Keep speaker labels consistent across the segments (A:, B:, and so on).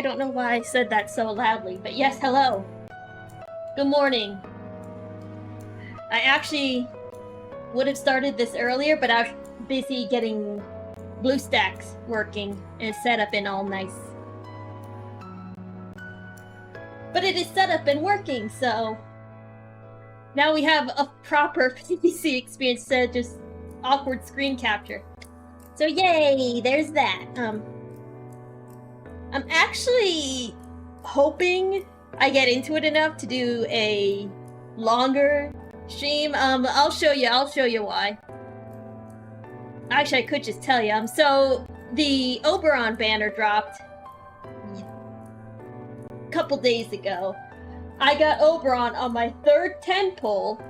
A: I don't know why I said that so loudly, but yes, hello. Good morning. I actually would have started this earlier, but I was busy getting BlueStacks working and set up and all nice. But it is set up and working, so now we have a proper PC experience instead of just awkward screen capture. So yay, there's that. I'm actually hoping I get into it enough to do a longer stream. I'll show you why. Actually, I could just tell you. So the Oberon banner dropped a couple days ago. I got Oberon on my third 10 pull,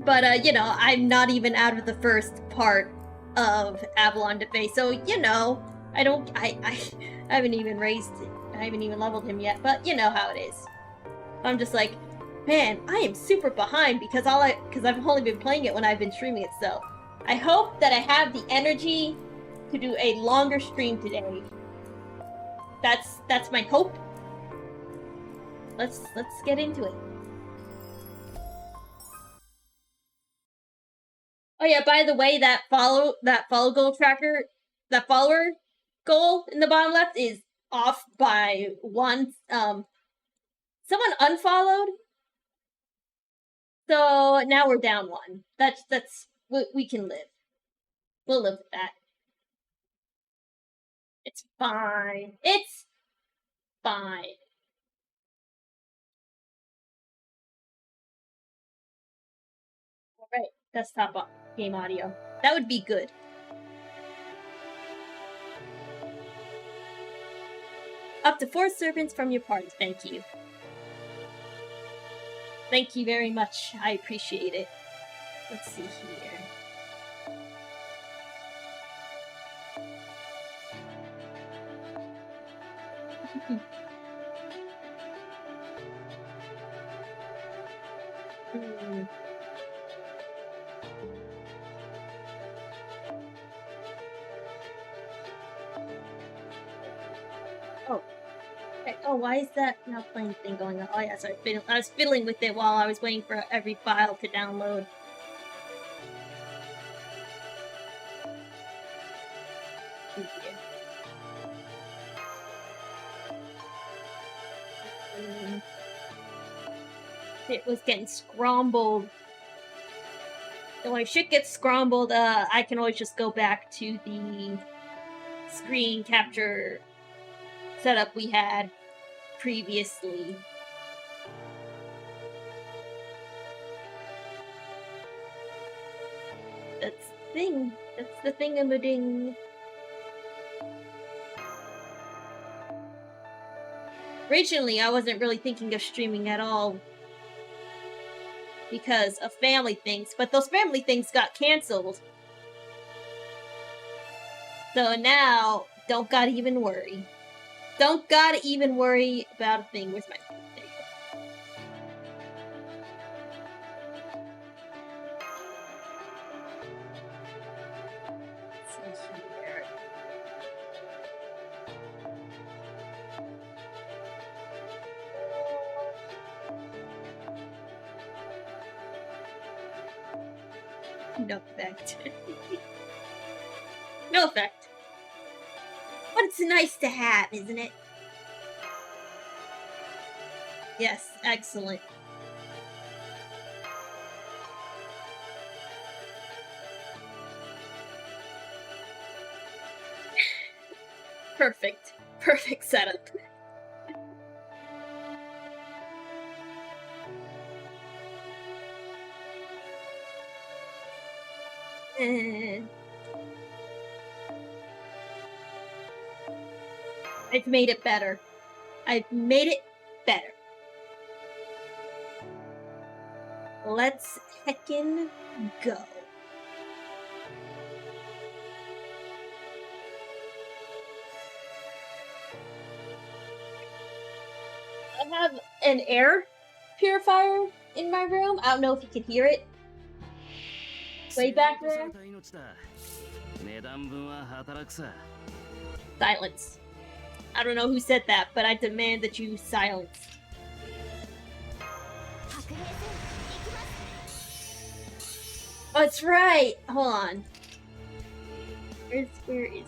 A: but you know, I'm not even out of the first part of Avalon le Fae, so you know, I haven't even raised it. I haven't even leveled him yet, but you know how it is. I'm just like, man, I am super behind because I've only been playing it when I've been streaming it, so I hope that I have the energy to do a longer stream today. That's my hope. Let's get into it. Oh yeah, by the way, that follow goal tracker, that follower goal in the bottom left is off by one. Someone unfollowed, so now we're down one. That's we can live. We'll live with that. It's fine. It's fine. All right, desktop game audio. That would be good. Up to 4 servants from your party. Thank you. Thank you very much. I appreciate it. Let's see here. Oh. Okay. Oh, why is that not playing thing going on? Oh yeah, sorry. I was fiddling with it while I was waiting for every file to download. It was getting scrambled. So when shit gets scrambled, I can always just go back to the screen capture setup we had previously. That's the thing. That's the thing I'm doing. Originally, I wasn't really thinking of streaming at all because of family things, but those family things got canceled. So now, don't gotta even worry. Don't gotta even worry about a thing. Where's my... There you go. Let's see here. No effect. No effect. But it's nice to have, isn't it? Yes, excellent. Perfect. Perfect setup. I've made it better. I've made it better. Let's heckin' go. I have an air purifier in my room. I don't know if you can hear it. Way back there. Silence. I don't know who said that, but I demand that you silence. Oh, it's right! Hold on. Where is...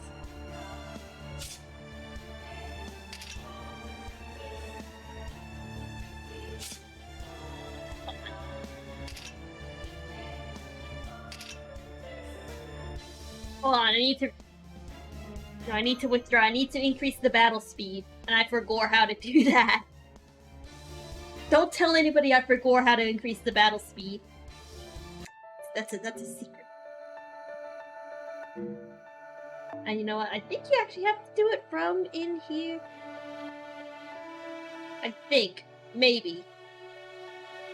A: Hold on, I need to... No, I need to withdraw. I need to increase the battle speed. And I forgot how to do that. Don't tell anybody I forgot how to increase the battle speed. That's a secret. And you know what? I think you actually have to do it from in here. I think. Maybe.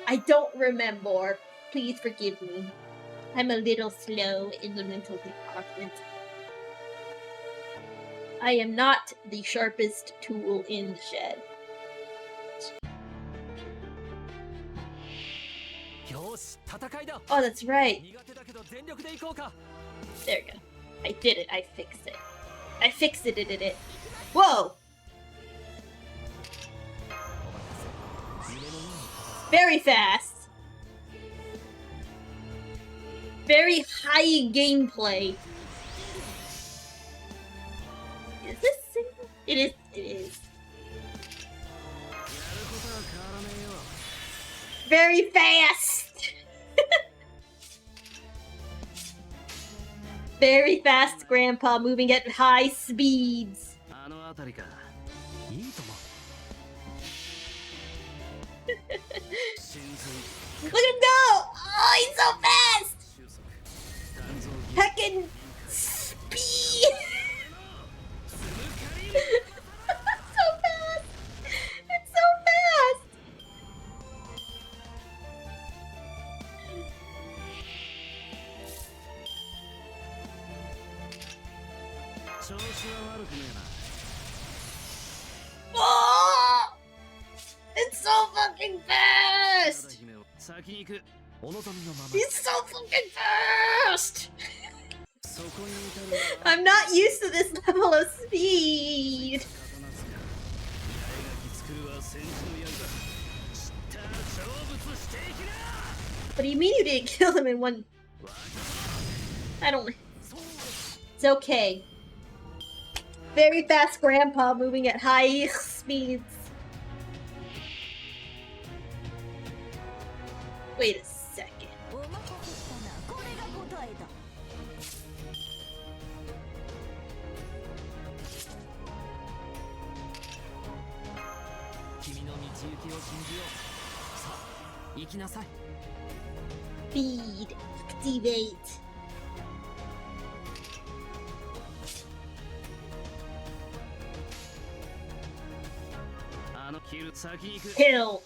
A: I don't remember. Please forgive me. I'm a little slow in the mental department. I am not the sharpest tool in the shed. Oh, that's right. There we go. I did it. I fixed it. I fixed it. Whoa! Very fast. Very high gameplay. Is this single? It is. Very fast! Very fast, Grandpa, moving at high speeds. Look at him go! Oh, he's so fast! Heckin' speed! So fast! It's so fast! Oh! It's so fucking fast! He's so fucking fast! I'm not used to this level of speed! What do you mean you didn't kill him in one... I don't... It's okay. Very fast Grandpa moving at high speeds. Wait a second. Speed. Activate. Kill.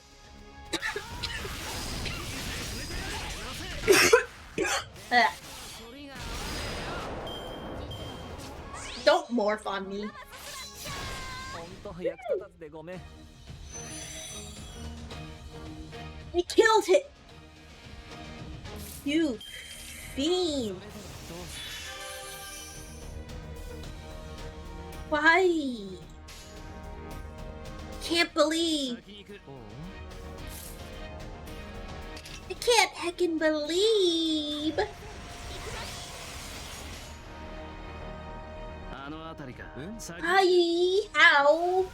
A: Don't morph on me. He killed it! You fiend! Why? Can't believe. I can't heckin' believe. Hi, how?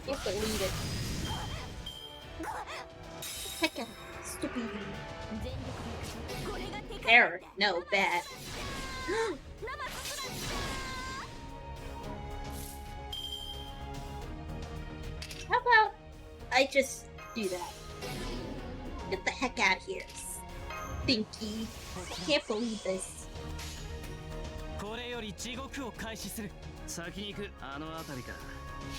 A: Can't believe it. Hecka, stupid. Error, no, bad. How about I just do that? Get the heck out of here, Stinky. I can't believe this.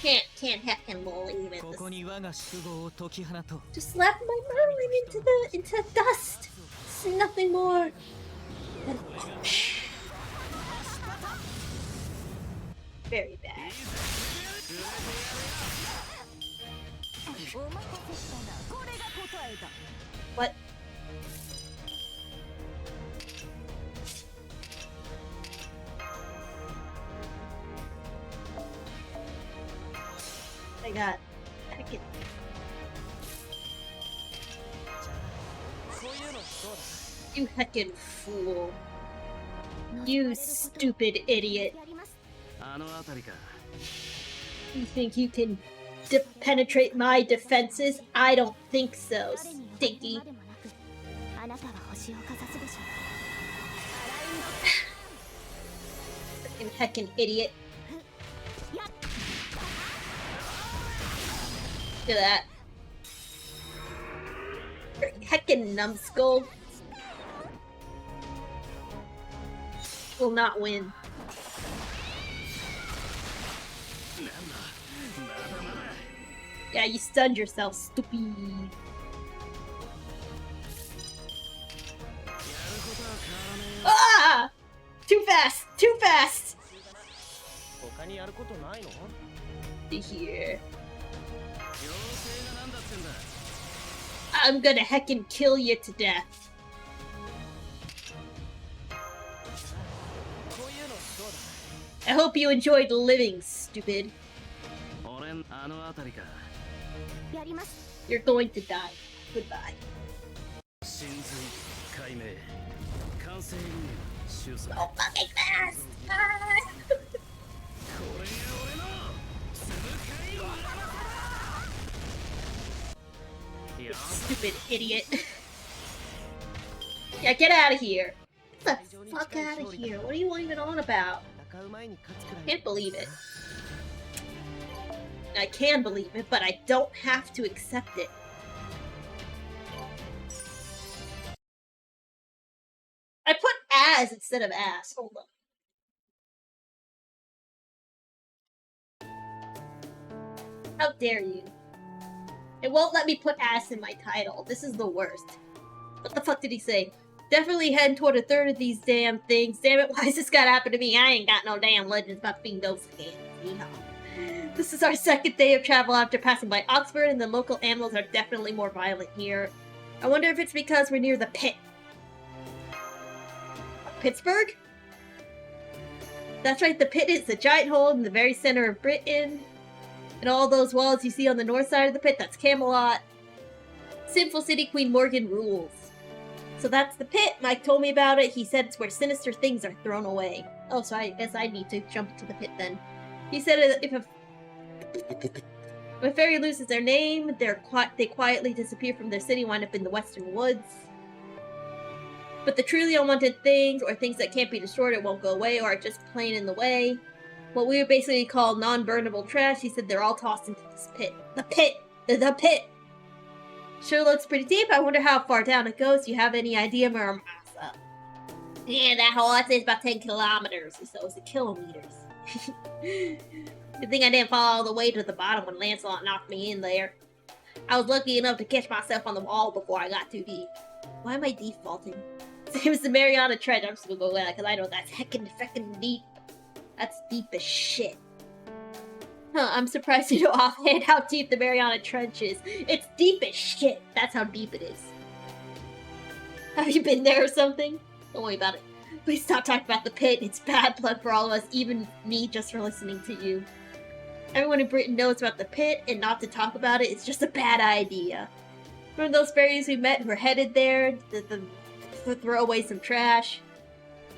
A: Can't heckin' believe it. Just left my Merlin into dust. It's nothing more than very bad. What? god. Heckin'... You heckin' fool. You stupid idiot. You think you can penetrate my defenses? I don't think so, stinky. Freaking heckin' idiot. Look at that. Heckin' numbskull. Will not win. Yeah, you stunned yourself, stupid. Ah! Too fast! Too fast! Here. I'm gonna heckin' kill you to death. I hope you enjoyed living, stupid. You're going to die. Goodbye. So fucking fast! Stupid idiot. Yeah, get out of here. Get the fuck out of here. What are you even on about? Can't believe it. I can believe it, but I don't have to accept it. I put as instead of ass. Hold on. How dare you? It won't let me put ass in my title. This is the worst. What the fuck did he say? Definitely heading toward a third of these damn things. Damn it, why is this gotta happen to me? I ain't got no damn legends about being those scams. This is our second day of travel after passing by Oxford, and the local animals are definitely more violent here. I wonder if it's because we're near the pit. Pittsburgh? That's right, the pit is the giant hole in the very center of Britain. And all those walls you see on the north side of the pit, that's Camelot. Sinful City Queen Morgan rules. So that's the pit. Mike told me about it. He said it's where sinister things are thrown away. Oh, so I guess I need to jump into the pit then. He said if a fairy loses their name, they quietly disappear from their city, wind up in the western woods. But the truly unwanted things, or things that can't be destroyed or won't go away, or are just plain in the way, what we would basically call non-burnable trash, he said they're all tossed into this pit. The pit! The pit! Sure looks pretty deep. I wonder how far down it goes. Do you have any idea, Muramasa? Yeah, that hole, I'd say it's about 10 kilometers. So it's kilometers. Good thing I didn't fall all the way to the bottom when Lancelot knocked me in there. I was lucky enough to catch myself on the wall before I got too deep. Why am I defaulting? Same as the Mariana Trench. I'm just gonna go with that because I know that's heckin' deep. That's deep as shit. Huh, I'm surprised you know offhand how deep the Mariana Trench is. It's deep as shit. That's how deep it is. Have you been there or something? Don't worry about it. Please stop talking about the pit. It's bad blood for all of us, even me just for listening to you. Everyone in Britain knows about the pit, and not to talk about it is just a bad idea. Remember those fairies we met who were headed there to throw away some trash?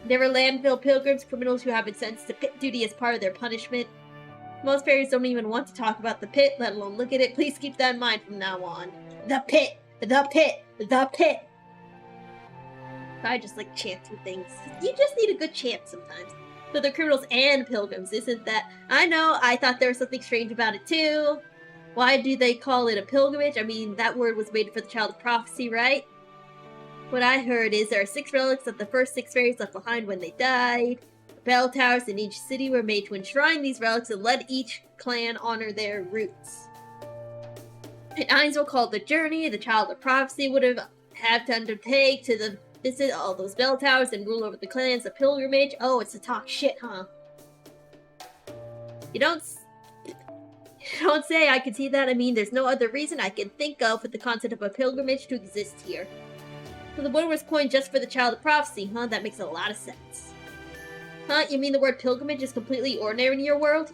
A: They were landfill pilgrims, criminals who have been sentenced to pit duty as part of their punishment. Most fairies don't even want to talk about the pit, let alone look at it. Please keep that in mind from now on. The pit! The pit! The pit! I just like chanting things. You just need a good chant sometimes. So they're criminals and pilgrims, isn't that? I know, I thought there was something strange about it too. Why do they call it a pilgrimage? I mean, that word was made for the child of prophecy, right? What I heard is there are 6 relics that the first 6 fairies left behind when they died. The bell towers in each city were made to enshrine these relics and let each clan honor their roots. And Ainsville called the journey the child of prophecy would have had to undertake to visit all those bell towers and rule over the clans. A pilgrimage? Oh, it's to talk shit, huh? You don't say I can see that. I mean, there's no other reason I can think of for the concept of a pilgrimage to exist here. So the word was coined just for the child of prophecy, huh? That makes a lot of sense. Huh? You mean the word pilgrimage is completely ordinary in your world?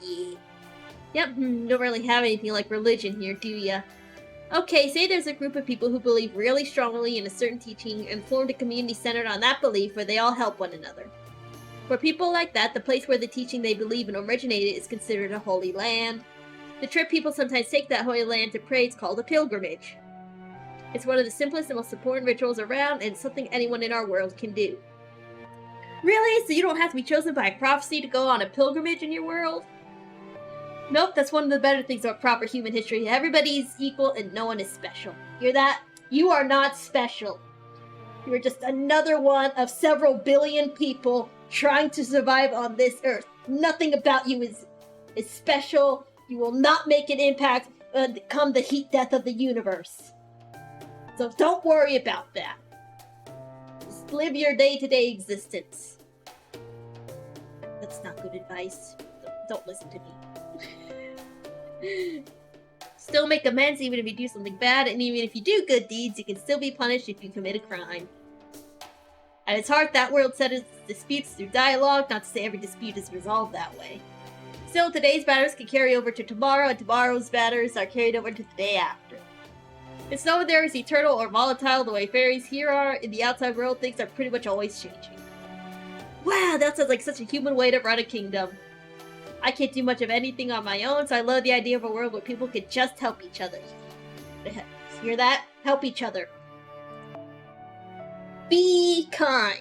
A: Yeah. Yep, don't really have anything like religion here, do ya? Okay, say there's a group of people who believe really strongly in a certain teaching and formed a community centered on that belief where they all help one another. For people like that, the place where the teaching they believe in originated is considered a holy land. The trip people sometimes take that holy land to pray is called a pilgrimage. It's one of the simplest and most important rituals around, and it's something anyone in our world can do. Really? So you don't have to be chosen by a prophecy to go on a pilgrimage in your world? Nope, that's one of the better things about proper human history. Everybody is equal and no one is special. Hear that? You are not special. You are just another one of several billion people trying to survive on this earth. Nothing about you is special. You will not make an impact come the heat death of the universe. So don't worry about that. Just live your day-to-day existence. That's not good advice. Don't listen to me. Still make amends even if you do something bad, and even if you do good deeds, you can still be punished if you commit a crime. At its heart, that world settles disputes through dialogue, not to say every dispute is resolved that way. Still, today's matters can carry over to tomorrow, and tomorrow's matters are carried over to the day after. It's no one there is eternal or volatile the way fairies here are. In the outside world, things are pretty much always changing. Wow, that sounds like such a human way to run a kingdom. I can't do much of anything on my own, so I love the idea of a world where people can just help each other. Hear that? Help each other. Be kind.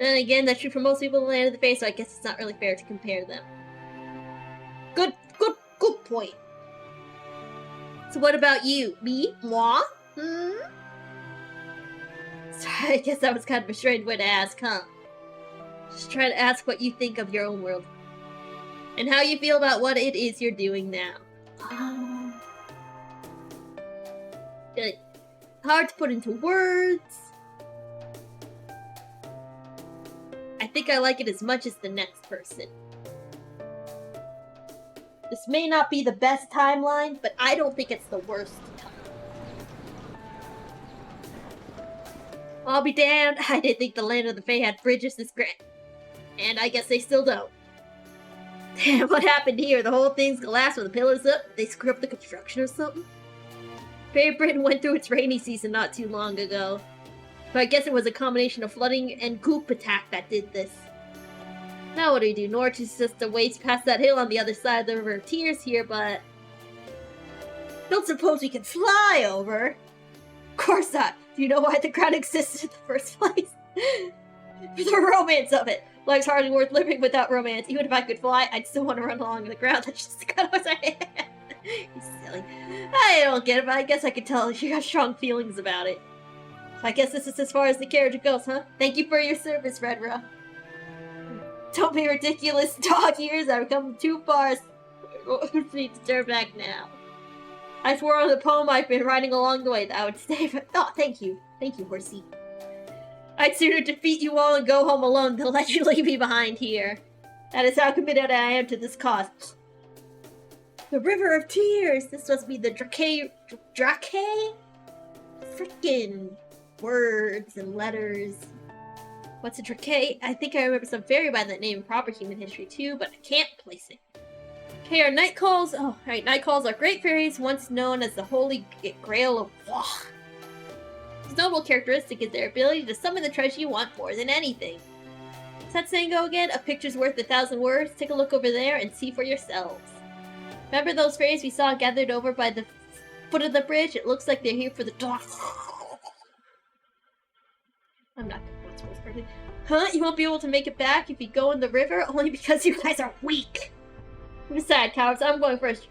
A: And again, that's true for most people in the Land of the Fae, so I guess it's not really fair to compare them. Good point. So what about you? Me? Moi? Sorry, I guess that was kind of a strange way to ask, huh? Just try to ask what you think of your own world. And how you feel about what it is you're doing now. Hard to put into words. I think I like it as much as the next person. This may not be the best timeline, but I don't think it's the worst time. I'll be damned, I didn't think the Land of the Fae had bridges this grand. And I guess they still don't. Damn, what happened here? The whole thing's collapsed with the pillars up? They screw up the construction or something? Fae Britain went through its rainy season not too long ago. So I guess it was a combination of flooding and goop attack that did this. Now what do we do? Norwich is just a ways past that hill on the other side of the River of Tears here, but... Don't suppose we can fly over? Of course not. Do you know why the ground existed in the first place? For the romance of it. Life's hardly worth living without romance. Even if I could fly, I'd still want to run along the ground. That's just kind of what I am. He's silly. I don't get it, but I guess I can tell you got strong feelings about it. So I guess this is as far as the carriage goes, huh? Thank you for your service, Redra. Don't be ridiculous, dog ears. I've come too far. I need to turn back now. I swore on the poem I've been writing along the way that I would stay for— Oh, thank you. Thank you, horsey. I'd sooner defeat you all and go home alone than let you leave me behind here. That is how committed I am to this cause. The River of Tears! This must be the Drake? Frickin' words and letters. What's a Drake? I think I remember some fairy by that name in proper human history too, but I can't place it. Okay, our night calls. Oh, right, night calls are great fairies, once known as the Holy Grail of Wah. Its notable characteristic is their ability to summon the treasure you want more than anything. Does that saying go again? A picture's worth 1,000 words? Take a look over there and see for yourselves. Remember those fairies we saw gathered over by the foot of the bridge? It looks like they're here for the dog. I'm not gonna go correctly. Huh? You won't be able to make it back if you go in the river? Only because you guys are weak. Besides, cowards, I'm going first.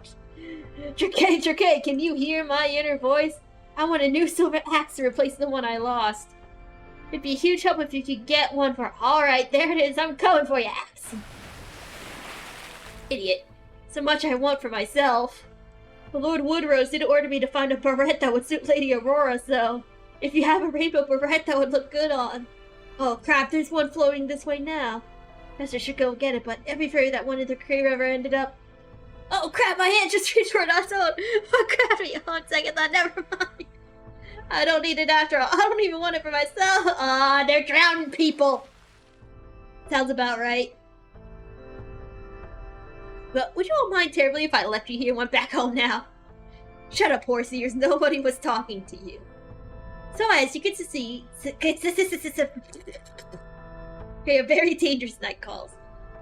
A: Drake, can you hear my inner voice? I want a new silver axe to replace the one I lost. It'd be a huge help if you could get one for— Alright, there it is, I'm coming for you, axe. Idiot. So much I want for myself. The Lord Woodrose did order me to find a barrette that would suit Lady Aurora, so... If you have a rainbow barrette, that would look good on. Oh crap, there's one floating this way now. Guess I should go get it, but every fairy that wanted the Cray River ended up— Oh crap, my hand just reached for it on its own! Oh crap, on second thought, never mind. I don't need it after all. I don't even want it for myself. Ah, they're drowning people. Sounds about right. But would you all mind terribly if I left you here and went back home now? Shut up, horse ears. Nobody was talking to you. So as you can see, they are very dangerous night calls.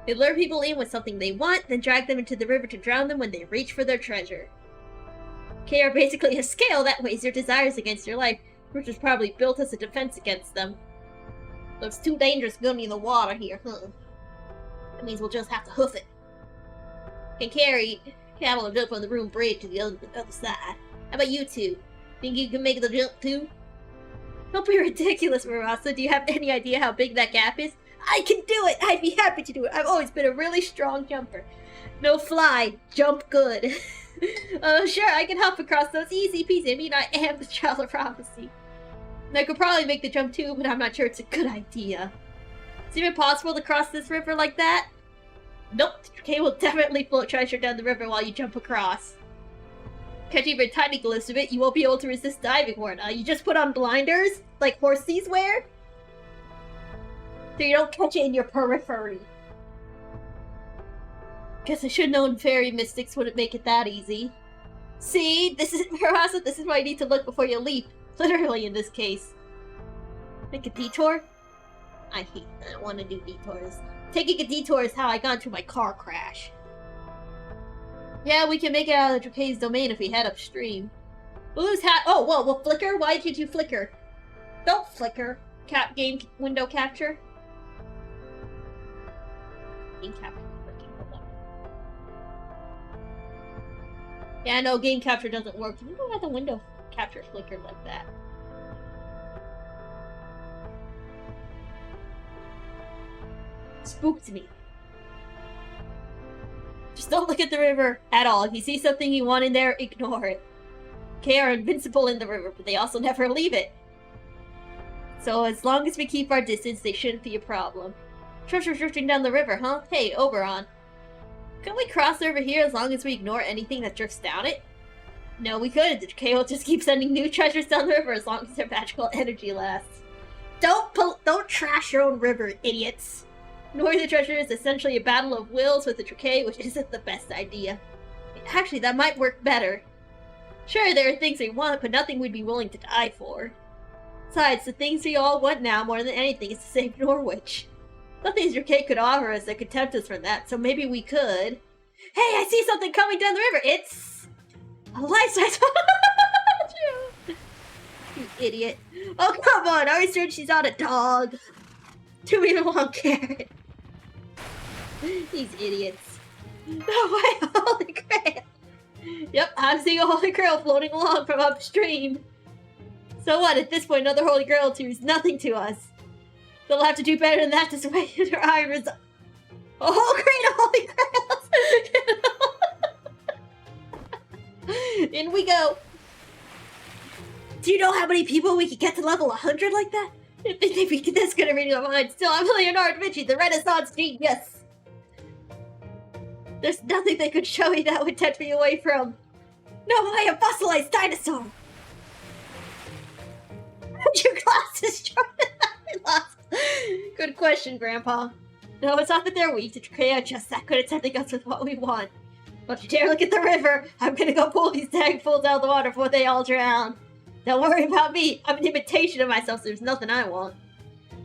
A: They lure people in with something they want, then drag them into the river to drown them when they reach for their treasure. They are basically a scale that weighs your desires against your life, which is probably built as a defense against them. So it's too dangerous going in the water here, huh? That means we'll just have to hoof it. Can carry Capo jump on the room bridge to the other side. How about you two? Think you can make the jump too? Don't be ridiculous, Marasa. Do you have any idea how big that gap is? I can do it! I'd be happy to do it. I've always been a really strong jumper. No fly, jump good. Sure, I can hop across those easy peasy. I mean, I am the child of prophecy. And I could probably make the jump too, but I'm not sure it's a good idea. Is it even possible to cross this river like that? Nope, the will definitely float treasure down the river while you jump across. Catching a tiny glimpse of it, you won't be able to resist diving for it. You just put on blinders, like horsies wear, so you don't catch it in your periphery. Guess I should have known fairy mystics wouldn't make it that easy. See, this is Marasa, this is why you need to look before you leap. Literally, in this case. Make a detour? I don't want to do detours. Taking a detour is how I got into my car crash. Yeah, we can make it out of the Drake's domain if we head upstream. Blue's hat. Oh, whoa, well, flicker? Why did you flicker? Don't flicker. Game window capture. Game capture. Hold on. Yeah, no, game capture doesn't work. You don't have the window capture flicker like that. Spooked me. Just don't look at the river at all. If you see something you want in there, ignore it. They are invincible in the river, but they also never leave it. So as long as we keep our distance, they shouldn't be a problem. Treasure drifting down the river, huh? Hey, Oberon. Can we cross over here as long as we ignore anything that drifts down it? No, we couldn't. The Decay will just keep sending new treasures down the river as long as their magical energy lasts. Don't trash your own river, idiots. Ignoring the treasure is essentially a battle of wills with the Decay, which isn't the best idea. Actually, that might work better. Sure, there are things we want, but nothing we'd be willing to die for. Besides, the things we all want now more than anything is to save Norwich. Nothing Decay could offer us that could tempt us from that, so maybe we could. Hey, I see something coming down the river! It's a life-size You idiot. Oh, come on! Are we sure she's not a dog? 2 meter long carrot. These idiots. Oh, wait, holy crap! Yep, I'm seeing a holy grail floating along from upstream. So what, at this point, another holy grail or two is nothing to us. They'll have to do better than that to sway their irons. A whole crate of holy grails! In we go. Do you know how many people we could get to level 100 like that? If we get this good at reading my mind, still, I'm Leonardo da Vinci, the Renaissance genius. There's nothing they could show me that would tempt me away from. No, I am fossilized dinosaur. Your glasses, I lost. Good question, Grandpa. No, it's not that they're weak. The Trachea are just that good at tempting us with what we want. Don't you dare look at the river. I'm gonna go pull these tadpoles out of the water before they all drown. Don't worry about me. I'm an imitation of myself, so there's nothing I want.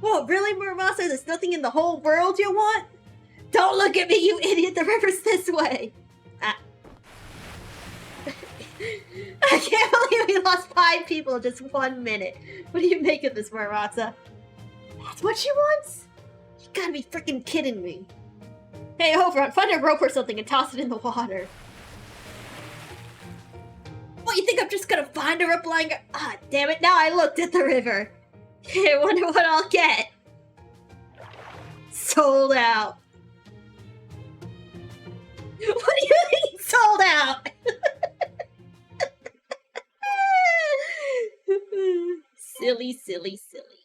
A: Whoa, really, Muramasa? There's nothing in the whole world you want? Don't look at me, you idiot! The river's this way! Ah. I can't believe we lost 5 people in just 1 minute. What do you make of this, Muramasa? That's what she wants? You gotta be freaking kidding me. Hey, Oberon, find a rope or something and toss it in the water. What, you think I'm just gonna find her up lying? Ah, damn it, now I looked at the river. I wonder what I'll get. Sold out. What do you mean, sold out? Silly, silly, silly.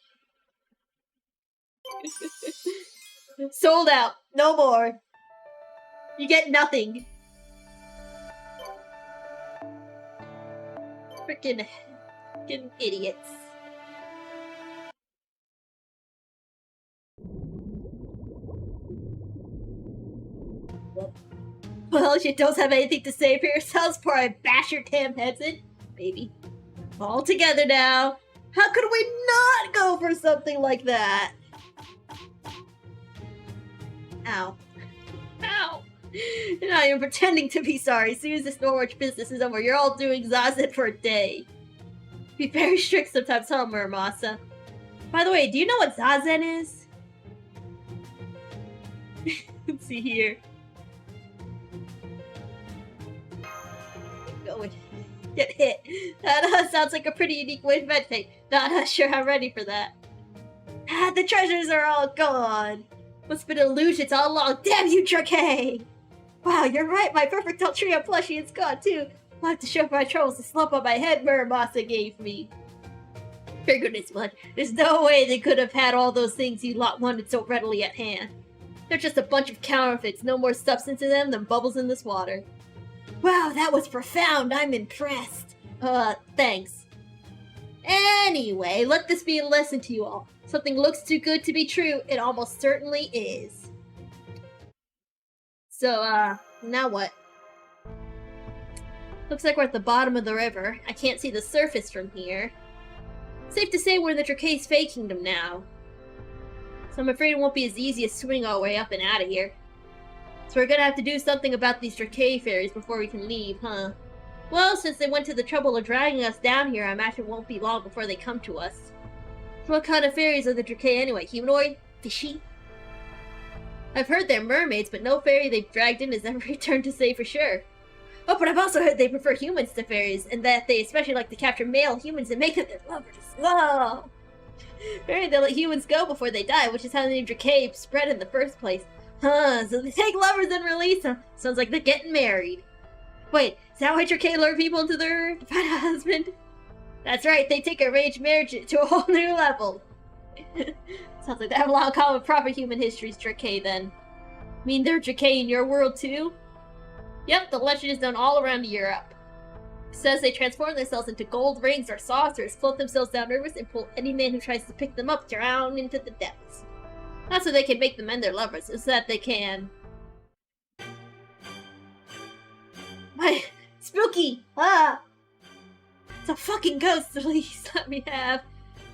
A: Sold out. No more. You get nothing. Freaking idiots. Well, you don't have anything to say for yourselves before I bash your damn heads in? Baby. All together now. How could we not go for something like that? Ow. Ow. You're not even pretending to be sorry. As soon as this Norwich business is over, you're all doing Zazen for a day. Be very strict sometimes, huh, Muramasa? By the way, do you know what Zazen is? Let's see here. Go and get hit. That sounds like a pretty unique way to meditate. Not sure I'm ready for that. The treasures are all gone. Must have been an illusion, it's all along. Damn you, Drake! Wow, you're right, my perfect Altria plushie is gone too. I'll have to show my troubles the slump on my head Muramasa gave me. For goodness, blood. There's no way they could have had all those things you lot wanted so readily at hand. They're just a bunch of counterfeits, no more substance in them than bubbles in this water. Wow, that was profound, I'm impressed. Thanks. Anyway, let this be a lesson to you all. Something looks too good to be true, it almost certainly is. So, now what? Looks like we're at the bottom of the river. I can't see the surface from here. Safe to say we're in the Drake's Fae Kingdom now. So I'm afraid it won't be as easy as swimming our way up and out of here. So we're gonna have to do something about these Drake fairies before we can leave, huh? Well, since they went to the trouble of dragging us down here, I imagine it won't be long before they come to us. So what kind of fairies are the Drake anyway? Humanoid? Fishy? I've heard they're mermaids, but no fairy they've dragged in has ever returned to say for sure. Oh, but I've also heard they prefer humans to fairies, and that they especially like to capture male humans and make them their lovers. Whoa! Apparently they let humans go before they die, which is how the name Drake spread in the first place. Huh, so they take lovers and release them. Sounds like they're getting married. Wait, is that why Drake lure people into their to find a husband? That's right, they take arranged marriage to a whole new level. Sounds like they have a lot of common with proper human histories, Drake, then. Mean they're Drake in your world, too? Yep, the legend is known all around Europe. It says they transform themselves into gold rings or saucers, float themselves down rivers, and pull any man who tries to pick them up down into the depths. Not so they can make the men their lovers, it's that they can... My... Spooky! Ah! It's a fucking ghost, please let me have.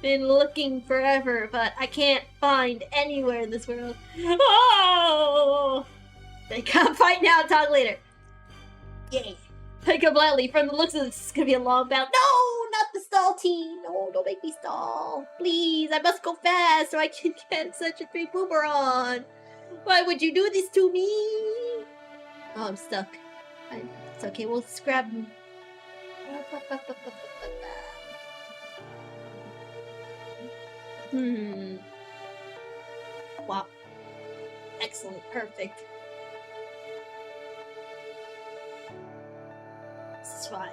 A: Been looking forever, but I can't find anywhere in this world. Oh! They can't fight now, talk later. Yay. Pick up lightly. From the looks of this, it's gonna be a long bout. No, not the stall team. No, don't make me stall. Please, I must go fast so I can get such a TVoober on. Why would you do this to me? Oh, I'm stuck. It's okay, we'll just grab him. Wow. Excellent. Perfect. This is fine.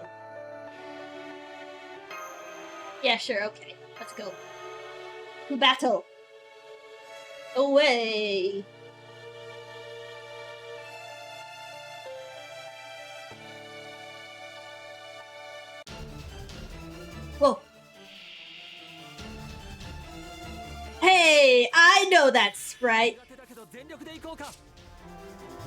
A: Yeah, sure, okay. Let's go. To battle! Away! Whoa! Hey! I know that sprite!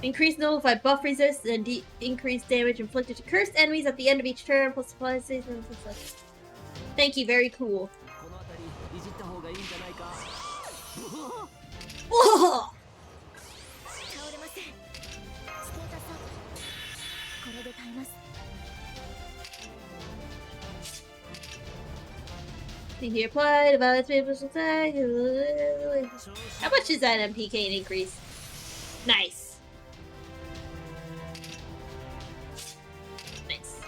A: Increase nullified buff resist and increase damage inflicted to cursed enemies at the end of each turn, plus supply stations and such. Thank you, very cool. Whoa! He applied about its people's attack. How much is that MPK increase? Nice. Nice.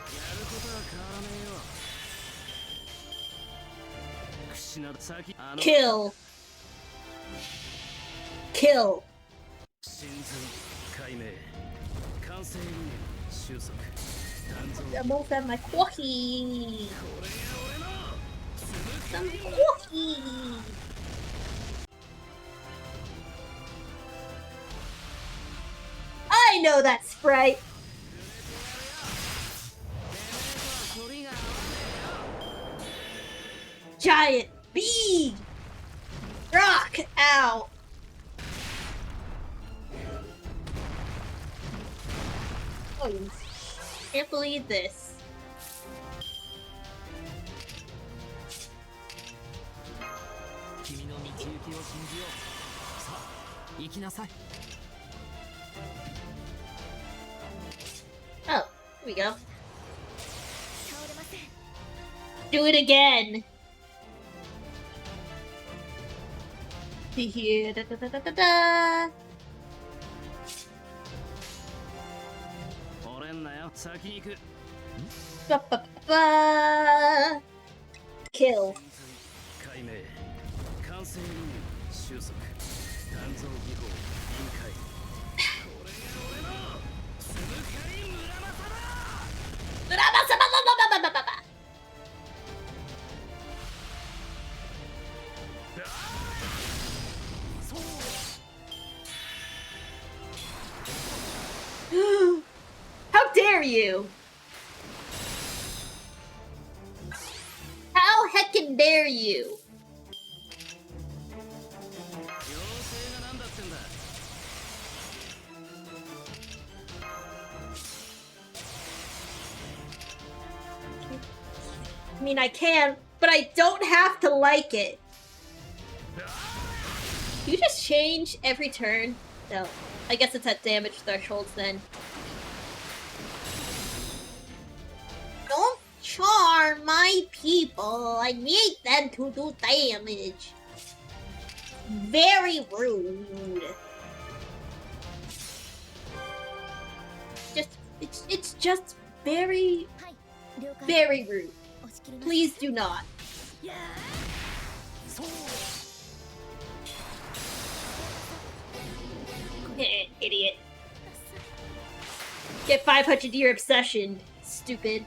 A: Kill. Kill. I'm almost at my quacky. Some quacky. I know that sprite. Giant bead. Rock. Ow. Oh, you can't believe this. Oh, here we go. Do it again. Here, da da da da da da. Ba ba ba. Kill. How dare you! How heckin' dare you! I mean, I can, but I don't have to like it. You just change every turn? No. I guess it's at damage thresholds then. Don't charm my people. I need them to do damage. Very rude. It's just very rude. Please do not. Idiot. Get 500-year obsession, stupid.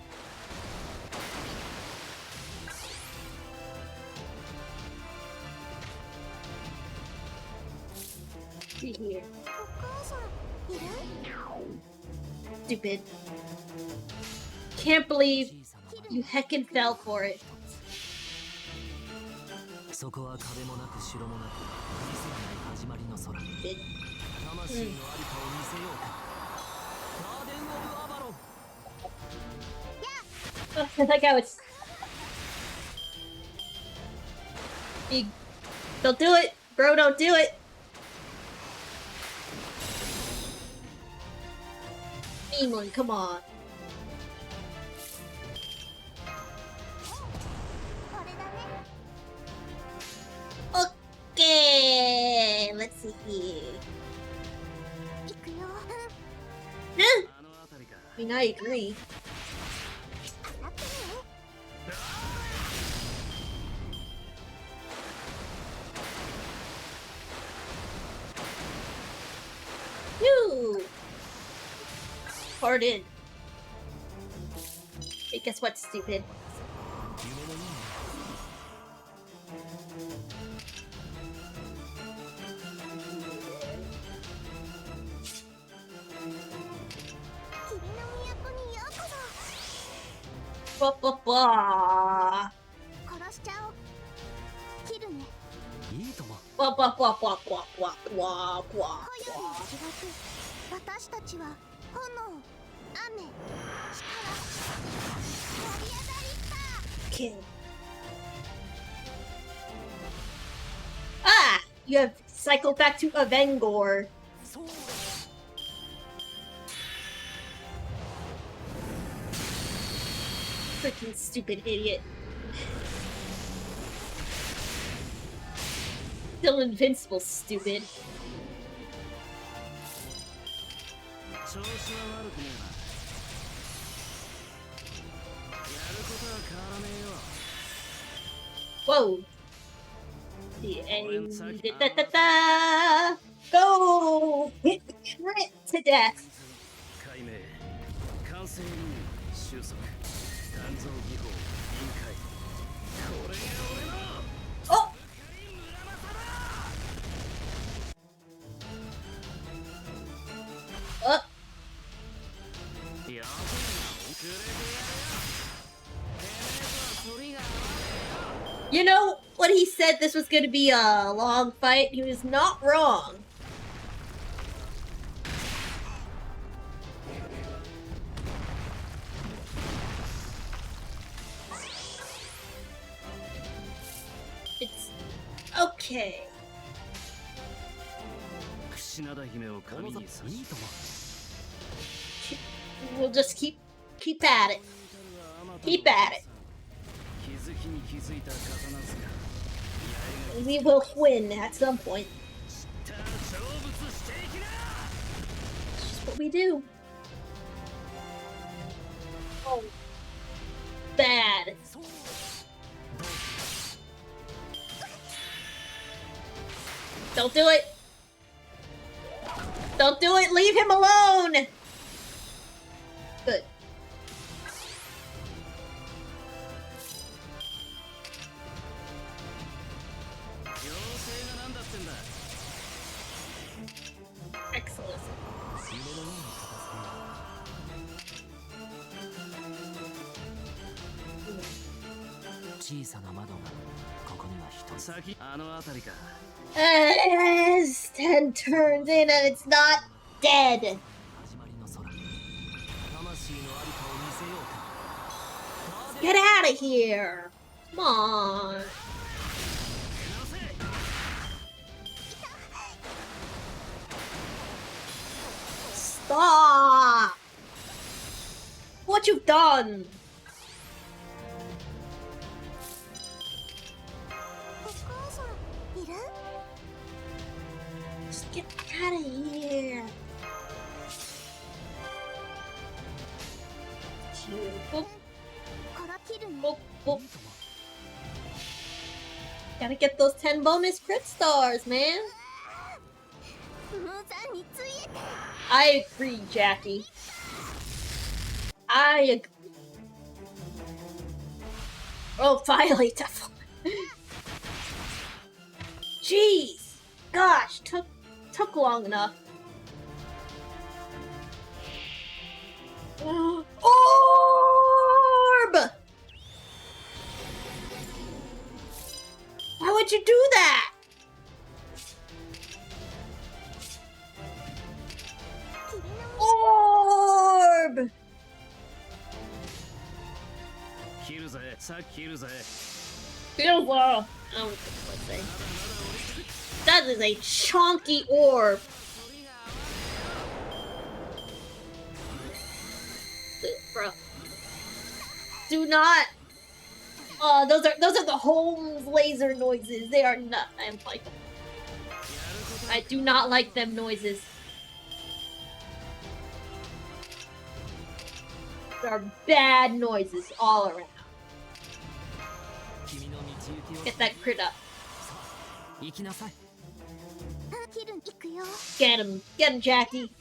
A: Here. Stupid. Can't believe you heckin' fell for it. Like how it's... Don't do it! Bro, don't do it! Mean one, come on. Okay, let's see here. I mean, I agree. Woo! Pardon. Hey, guess what, stupid? Blah, blah, blah. Blah, blah, blah, blah, blah, blah, blah, blah, blah. Kill. Ah! You have cycled back to Avengor. Freaking stupid idiot. Still invincible, stupid. Whoa! The end. Da, da, da. Go! Hit the crit to death! Oh! Oh! You know, when he said this was gonna be a long fight, he was not wrong. Okay. We'll just keep at it. Keep at it. We will win at some point. It's just what we do. Oh. Bad. Don't do it. Don't do it. Leave him alone. Good. Excellent. It's 10 turns in and it's not dead. Get out of here. Come on. Stop. What you've done. Just get out of here. Boop. Boop, boop. Gotta get those 10 bonus crit stars, man. I agree, Jackie. I agree. Oh, finally, tough. Jeez. Gosh, took long enough. Orb! Why would you do that? Orb! Kill well. I don't know what to say. That is a chunky orb. Bro. Do not. Those are the Holmes laser noises. They are not. I don't like them. I do not like them noises. There are bad noises all around. Get that crit up. Get him, Jackie.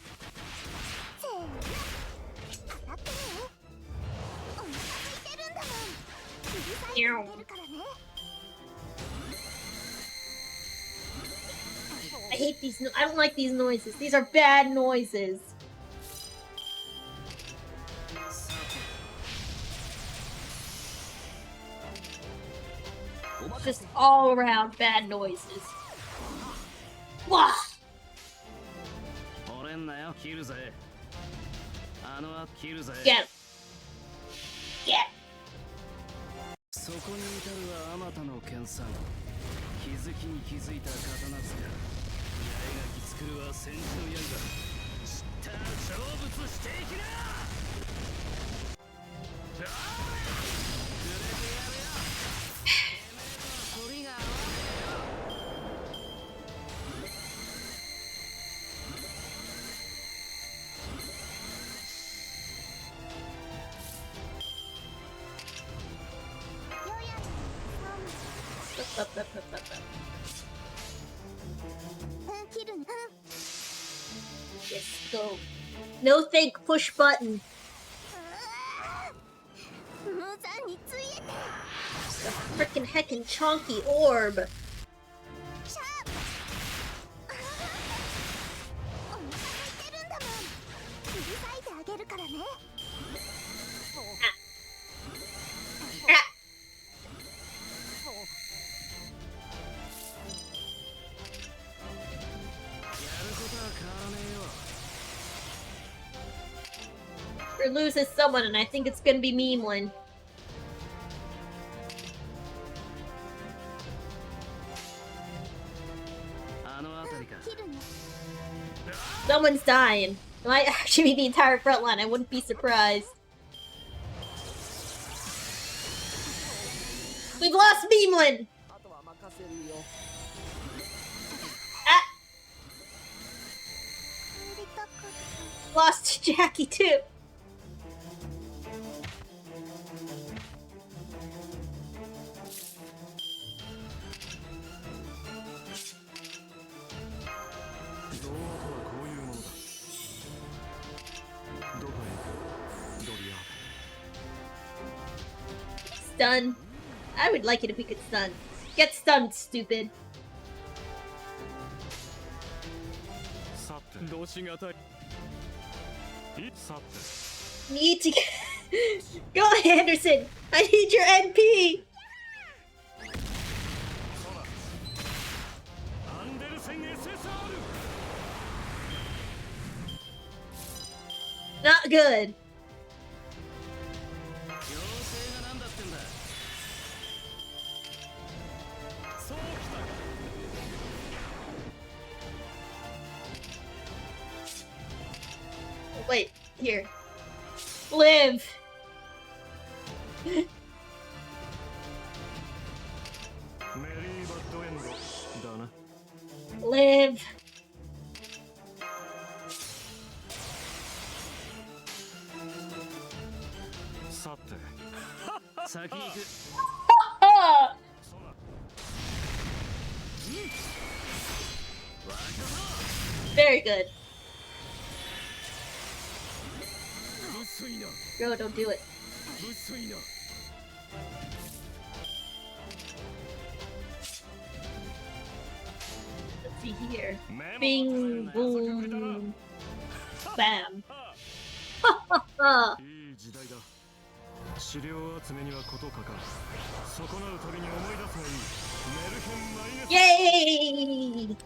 A: I hate these. I don't like these noises. These are bad noises. Just all around bad noises. Wah! Get him. Get. Yes, go. No think, push button. The frickin' heckin' chonky orb. Or loses someone, and I think it's gonna be Meemlin. Someone's dying. It might actually be the entire front line. I wouldn't be surprised. We've lost Beamlin! Ah! Lost Jackie too. Stun. I would like it if we could stun. Get stunned, stupid. Need to get... Go, Anderson! I need your NP! Not good. Wait, here. Live! Live! Very good. Bro, don't do it. Let's see here. Bing, boom, bam. Yay!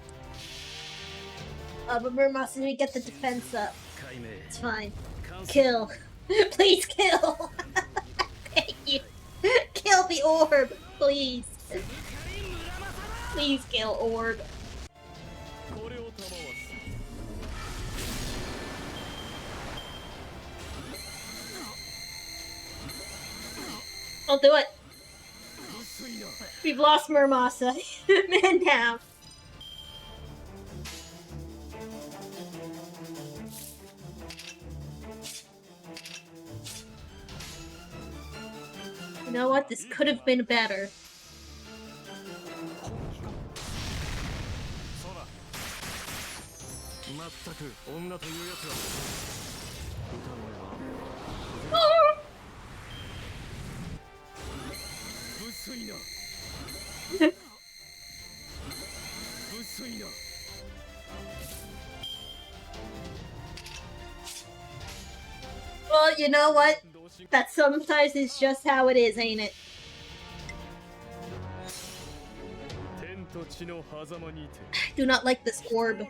A: But Murmas, we get the defense up. It's fine. Kill. Please kill! Thank you! Kill the orb! Please! Please kill orb. I'll do it! We've lost Murmasa. Man down. You know what? This could have been better. Well, you know what? That sometimes is just how it is, ain't it? I do not like this orb.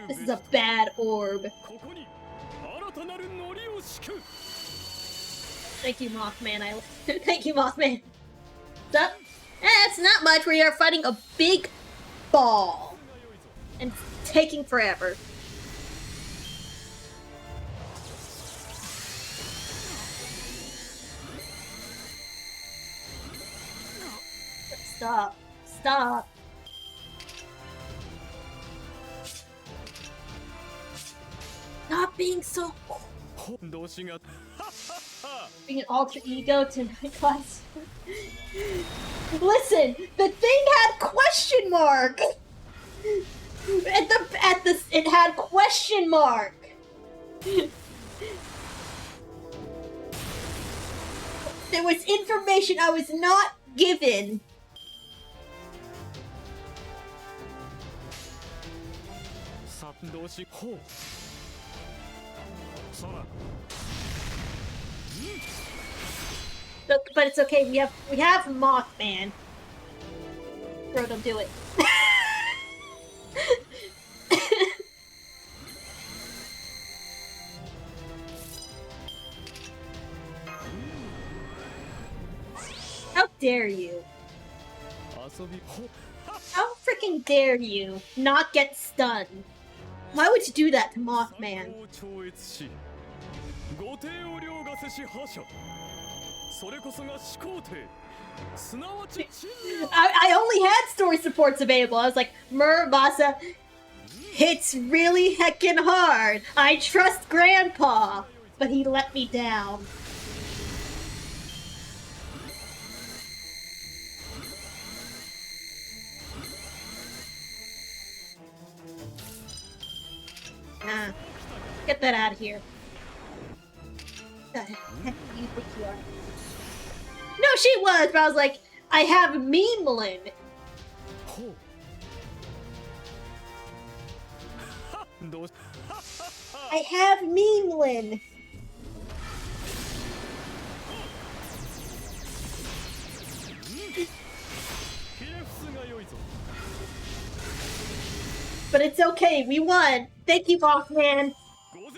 A: This is a bad orb. Thank you, Mothman. Thank you, Mothman. What's up? It's not much. We are fighting a big ball. And it's taking forever. Stop. Stop. Stop being so... Being an alter ego to my class. Listen, the thing had question mark! It had question mark! There was information I was not given. But it's okay. We have Mothman. Bro, don't do it. How dare you? How freaking dare you not get stunned? Why would you do that to Mothman? I only had story supports available. I was like, Murabasa hits really heckin' hard. I trust Grandpa, but he let me down. Get that out of here. The heck do you think you are? No, she was, but I was like, I have Memeland. I have Memeland. But it's okay, we won. Thank you, Mothman.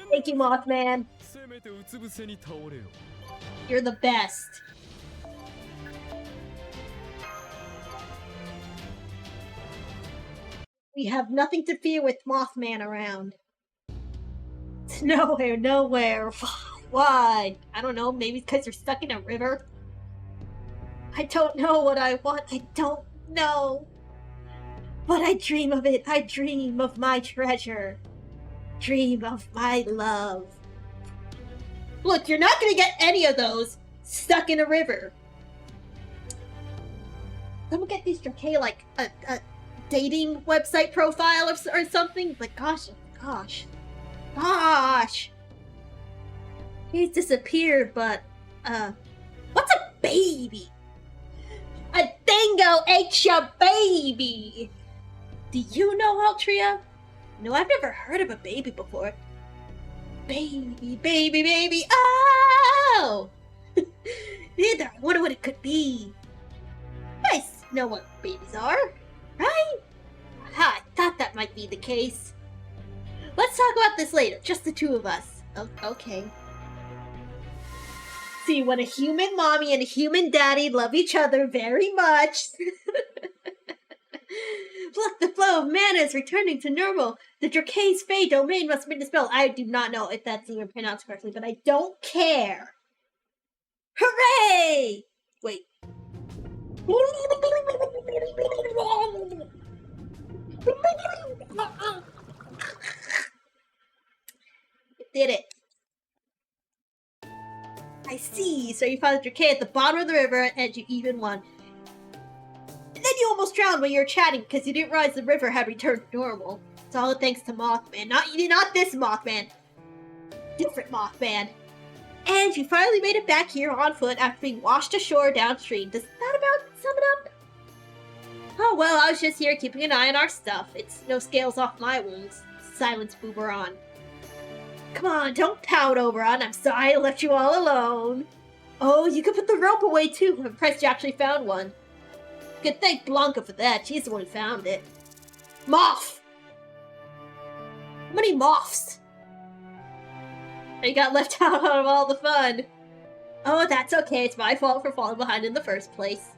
A: Thank you, Mothman. You're the best. We have nothing to fear with Mothman around. Nowhere, nowhere. Why? I don't know, maybe because you're stuck in a river? I don't know what I want. I don't know. But I dream of it. I dream of my treasure. Dream of my love. Look, you're not gonna get any of those stuck in a river. Someone get these Drake like a dating website profile or something. Like, gosh. He's disappeared, but what's a baby? A dingo ate your baby. Do you know, Altria? No, I've never heard of a baby before. Baby, oh! Neither. I wonder what it could be. You guys know what babies are, right? Aha, I thought that might be the case. Let's talk about this later, just the two of us. Oh, okay. See, when a human mommy and a human daddy love each other very much. Look, the flow of mana is returning to normal. The Drake's Fae domain must have been dispelled. I do not know if that's even pronounced correctly, but I don't care. Hooray! Wait. Did it. I see. So you found the Drake at the bottom of the river and you even won. And then you almost drowned when you were chatting because you didn't realize the river had returned to normal. It's all thanks to Mothman. Not this Mothman. Different Mothman. And you finally made it back here on foot after being washed ashore downstream. Does that about sum it up? Oh well, I was just here keeping an eye on our stuff. It's no scales off my wounds. Silence Booberon. Come on, don't pout, Oberon. I'm sorry I left you all alone. Oh, you could put the rope away too. I'm impressed you actually found one. You could thank Blanca for that. She's the one who found it. Moth! How many moths? You got left out of all the fun. Oh, that's okay. It's my fault for falling behind in the first place.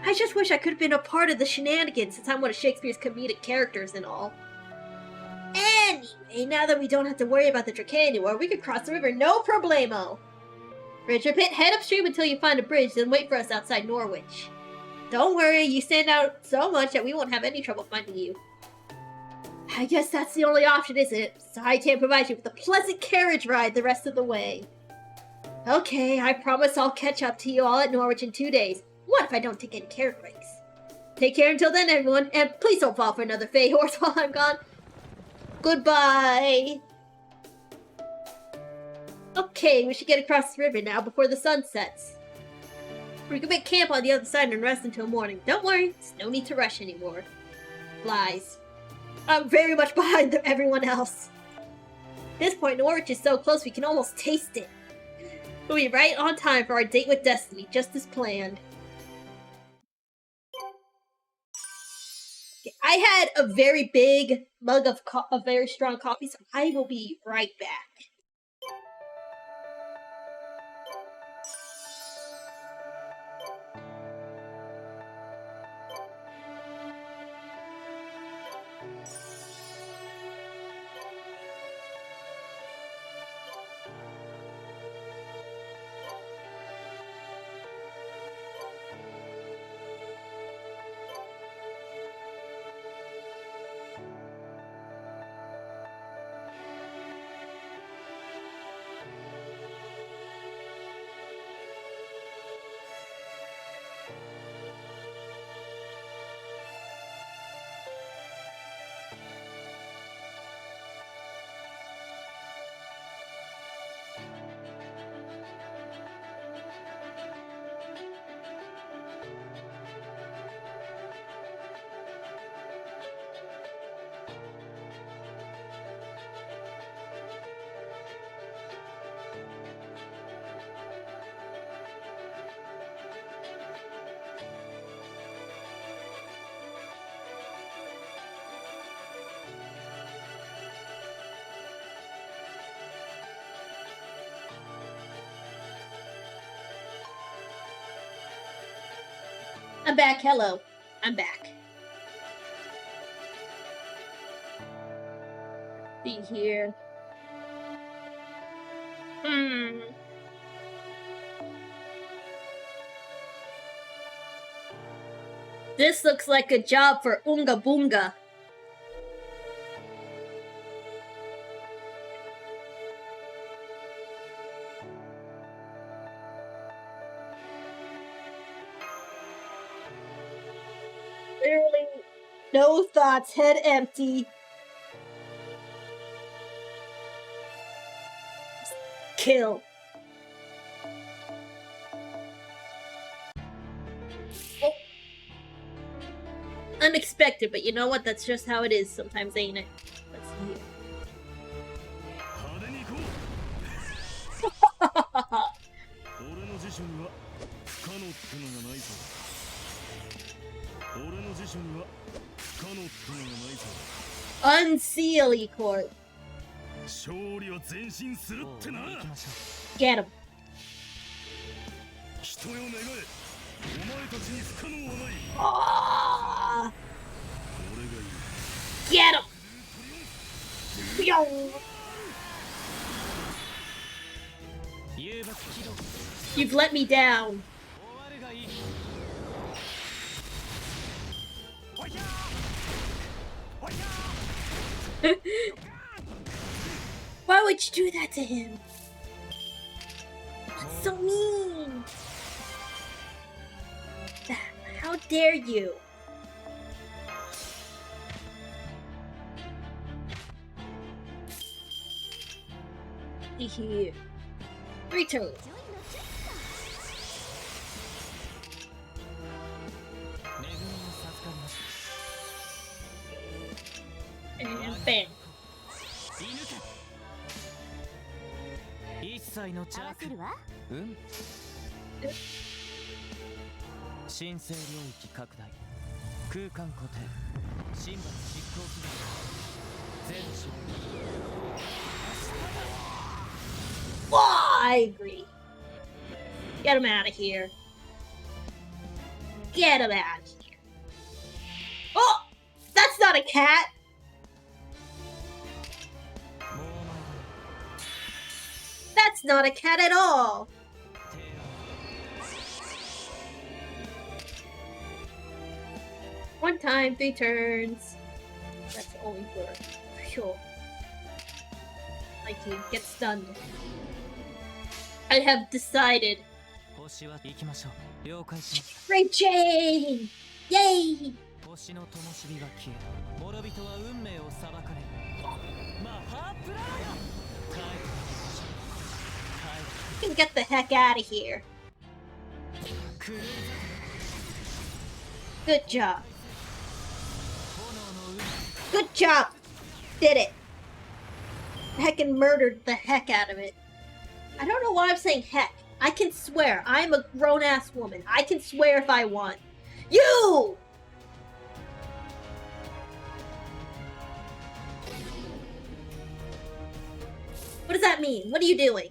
A: I just wish I could have been a part of the shenanigans since I'm one of Shakespeare's comedic characters and all. Anyway, now that we don't have to worry about the Drake anymore, we can cross the river no problemo. Richard Pitt, head upstream until you find a bridge, then wait for us outside Norwich. Don't worry, you stand out so much that we won't have any trouble finding you. I guess that's the only option, isn't it? So I can't provide you with a pleasant carriage ride the rest of the way. Okay, I promise I'll catch up to you all at Norwich in 2 days. What if I don't take any carrot breaks? Take care until then, everyone, and please don't fall for another Fae horse while I'm gone. Goodbye! Okay, we should get across the river now before the sun sets. We can make camp on the other side and rest until morning. Don't worry, there's no need to rush anymore. Flies. I'm very much behind everyone else. At this point, Norwich is so close we can almost taste it. We'll be right on time for our date with Destiny, just as planned. I had a very big mug of very strong coffee, so I will be right back. I'm back. Hello. I'm back. See here. This looks like a job for Unga Boonga. Literally no thoughts, head empty. Just kill. Oh. Unexpected, but you know what? That's just how it is sometimes, ain't it? Let's see here. Unseal E-Court. Get him. Oh. Get him. You've let me down. Why would you do that to him? That's so mean. How dare you? Here. Return. And bam. I agree. Get him out of here. Get him out of here. Oh! That's not a cat! That's not a cat at all! One time, 3 turns. That's only for sure. Like to get stunned. I have decided. Great Jane! Yay! You can get the heck out of here. Good job. Good job! Did it. Heckin' murdered the heck out of it. I don't know why I'm saying heck. I can swear. I'm a grown-ass woman. I can swear if I want. You! What does that mean? What are you doing?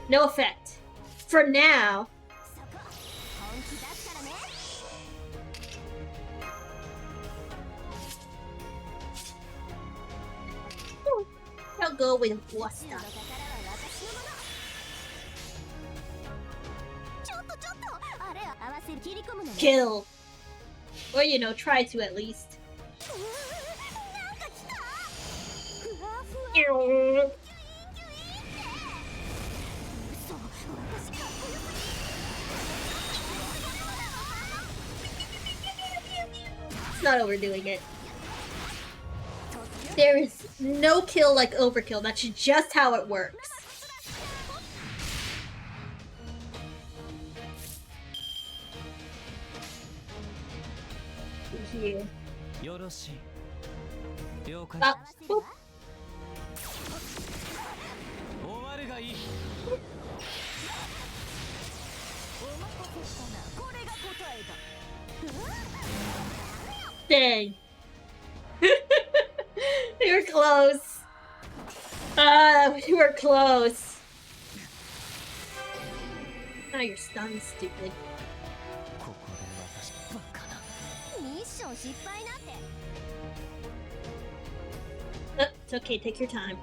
A: No effect. For now. I'll go with Wasta. Kill. Or, you know, try to at least. It's not overdoing it. There is no kill like overkill. That's just how it works. Here. Boop. Dang. We were close. We were close. Now you're stunned, stupid. It's okay, take your time.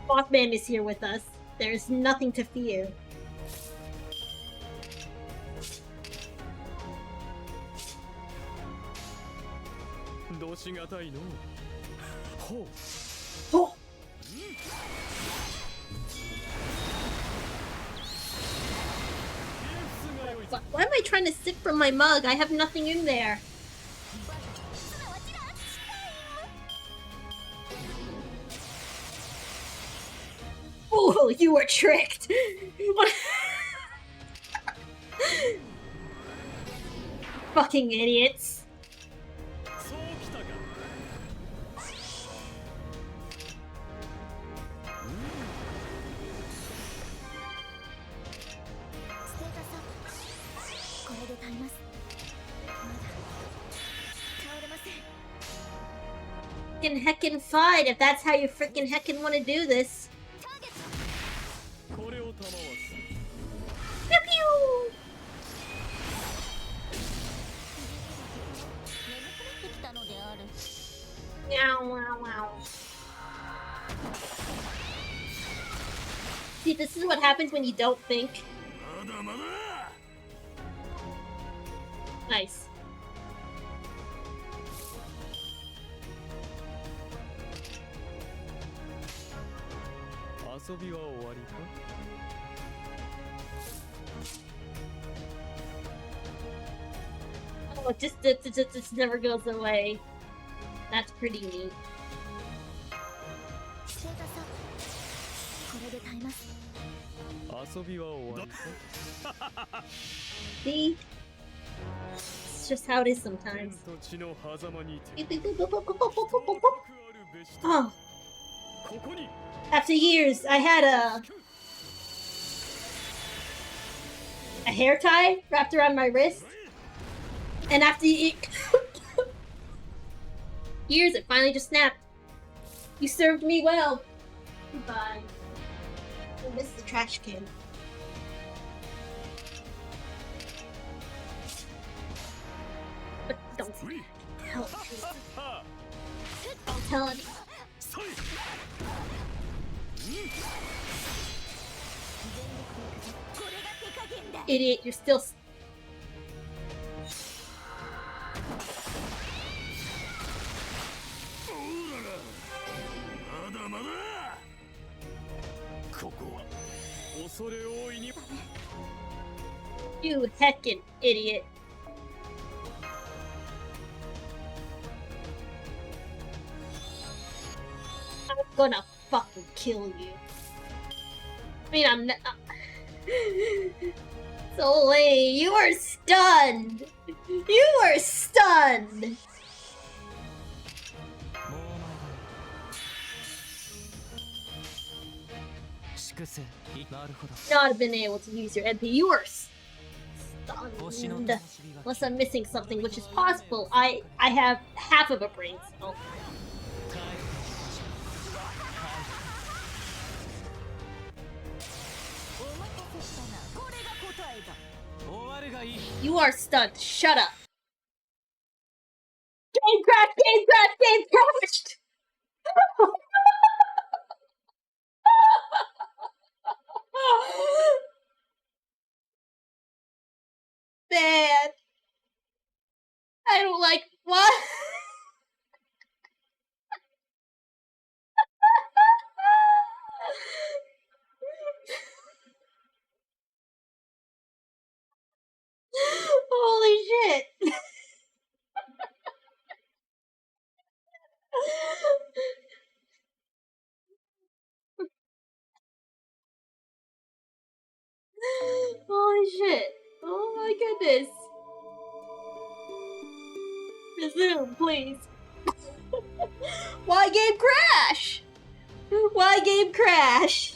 A: Mothman is here with us. There's nothing to fear. Oh. Why am I trying to sip from my mug? I have nothing in there. Oh, you were tricked! Fucking idiots. Heckin' fight if that's how you frickin' heckin' want to do this. Pew pew! Meow, wow, wow. See, this is what happens when you don't think. Nice. Oh, it just never goes away. That's pretty neat. See? It's just how it is sometimes. Oh. After years, I had a hair tie wrapped around my wrist. And after years, it finally just snapped. You served me well. Goodbye. I miss the trash can. But don't tell it. Don't tell it. Idiot, you're still. You heckin' idiot. I'm gonna fucking kill you. I mean, I'm not. Soleil, you are stunned! You are stunned! Not been able to use your MP. You are stunned. Unless I'm missing something, which is possible. I have half of a brain cell. You are stunned. Shut up. Game crashed! Game crashed! Game crashed! Man. I don't like what? Holy shit. Holy shit. Oh my goodness. Resume, please. Why game crash? Why game crash?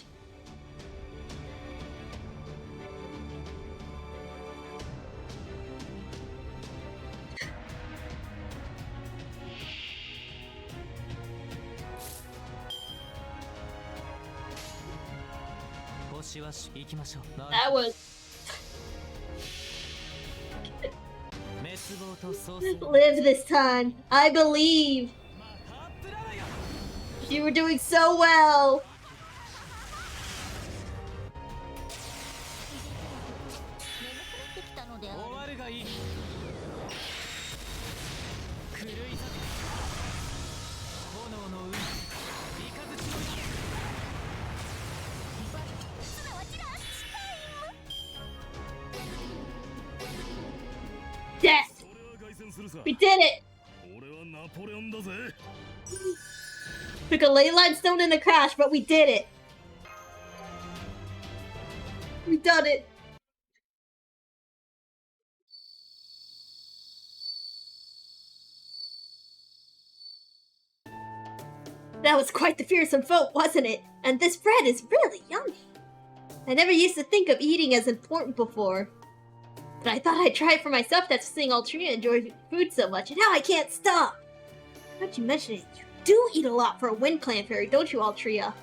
A: That was Live this time. I believe. You were doing so well. Death! We did it! Took a ley line stone and a crash, but we did it! We done it! That was quite the fearsome fight, wasn't it? And this bread is really yummy. I never used to think of eating as important before. But I thought I'd try it for myself after seeing Altria enjoy food so much, and now I can't stop! Now that you mention it, you do eat a lot for a Wind Clan fairy, don't you, Altria?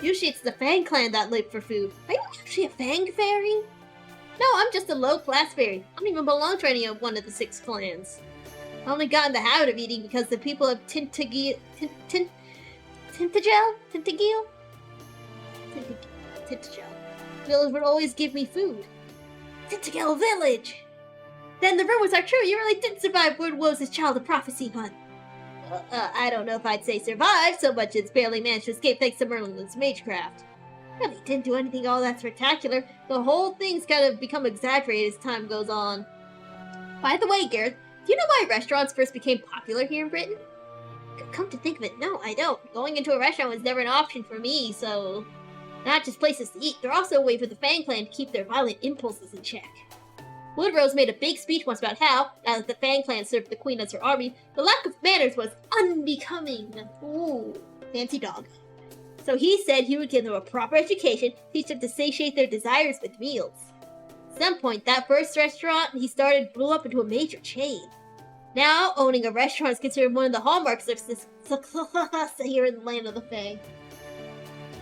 A: Usually it's the Fang Clan that live for food. Are you actually a Fang fairy? No, I'm just a low-class fairy. I don't even belong to any of one of the 6 clans. I only got in the habit of eating because the people of Tintagel village would always give me food. Tintagel village! Then the rumors are true, you really did survive Wood Woes' Child of Prophecy hunt. I don't know if I'd say survive so much as barely managed to escape thanks to Merlin's magecraft. Really didn't do anything all that spectacular. The whole thing's kind of become exaggerated as time goes on. By the way, Gareth, do you know why restaurants first became popular here in Britain? Come to think of it, no, I don't. Going into a restaurant was never an option for me, so... Not just places to eat, they're also a way for the Fang Clan to keep their violent impulses in check. Woodrose made a big speech once about how, now that the Fang Clan served the Queen as her army, the lack of manners was unbecoming. Ooh, fancy dog. So he said he would give them a proper education, teach them to satiate their desires with meals. At some point, that first restaurant he started blew up into a major chain. Now, owning a restaurant is considered one of the hallmarks of success here in the land of the Fae.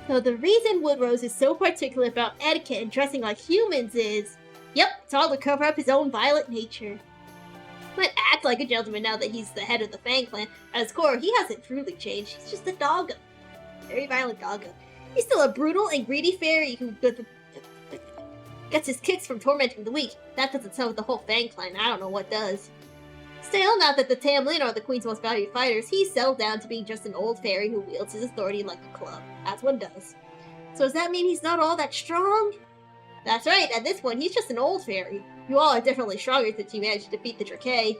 A: So the reason Woodrose is so particular about etiquette and dressing like humans is... Yep, it's all to cover up his own violent nature. He might act like a gentleman now that he's the head of the Fang Clan. At his core, he hasn't truly changed. He's just a doggo. Very violent doggo. He's still a brutal and greedy fairy who gets his kicks from tormenting the weak. That doesn't sell with the whole Fang Clan. I don't know what does. Still, not that the Tamlin are the Queen's most valued fighters, he's settled down to being just an old fairy who wields his authority like a club, as one does. So does that mean he's not all that strong? That's right, at this point, he's just an old fairy. You all are definitely stronger since you managed to defeat the Drake.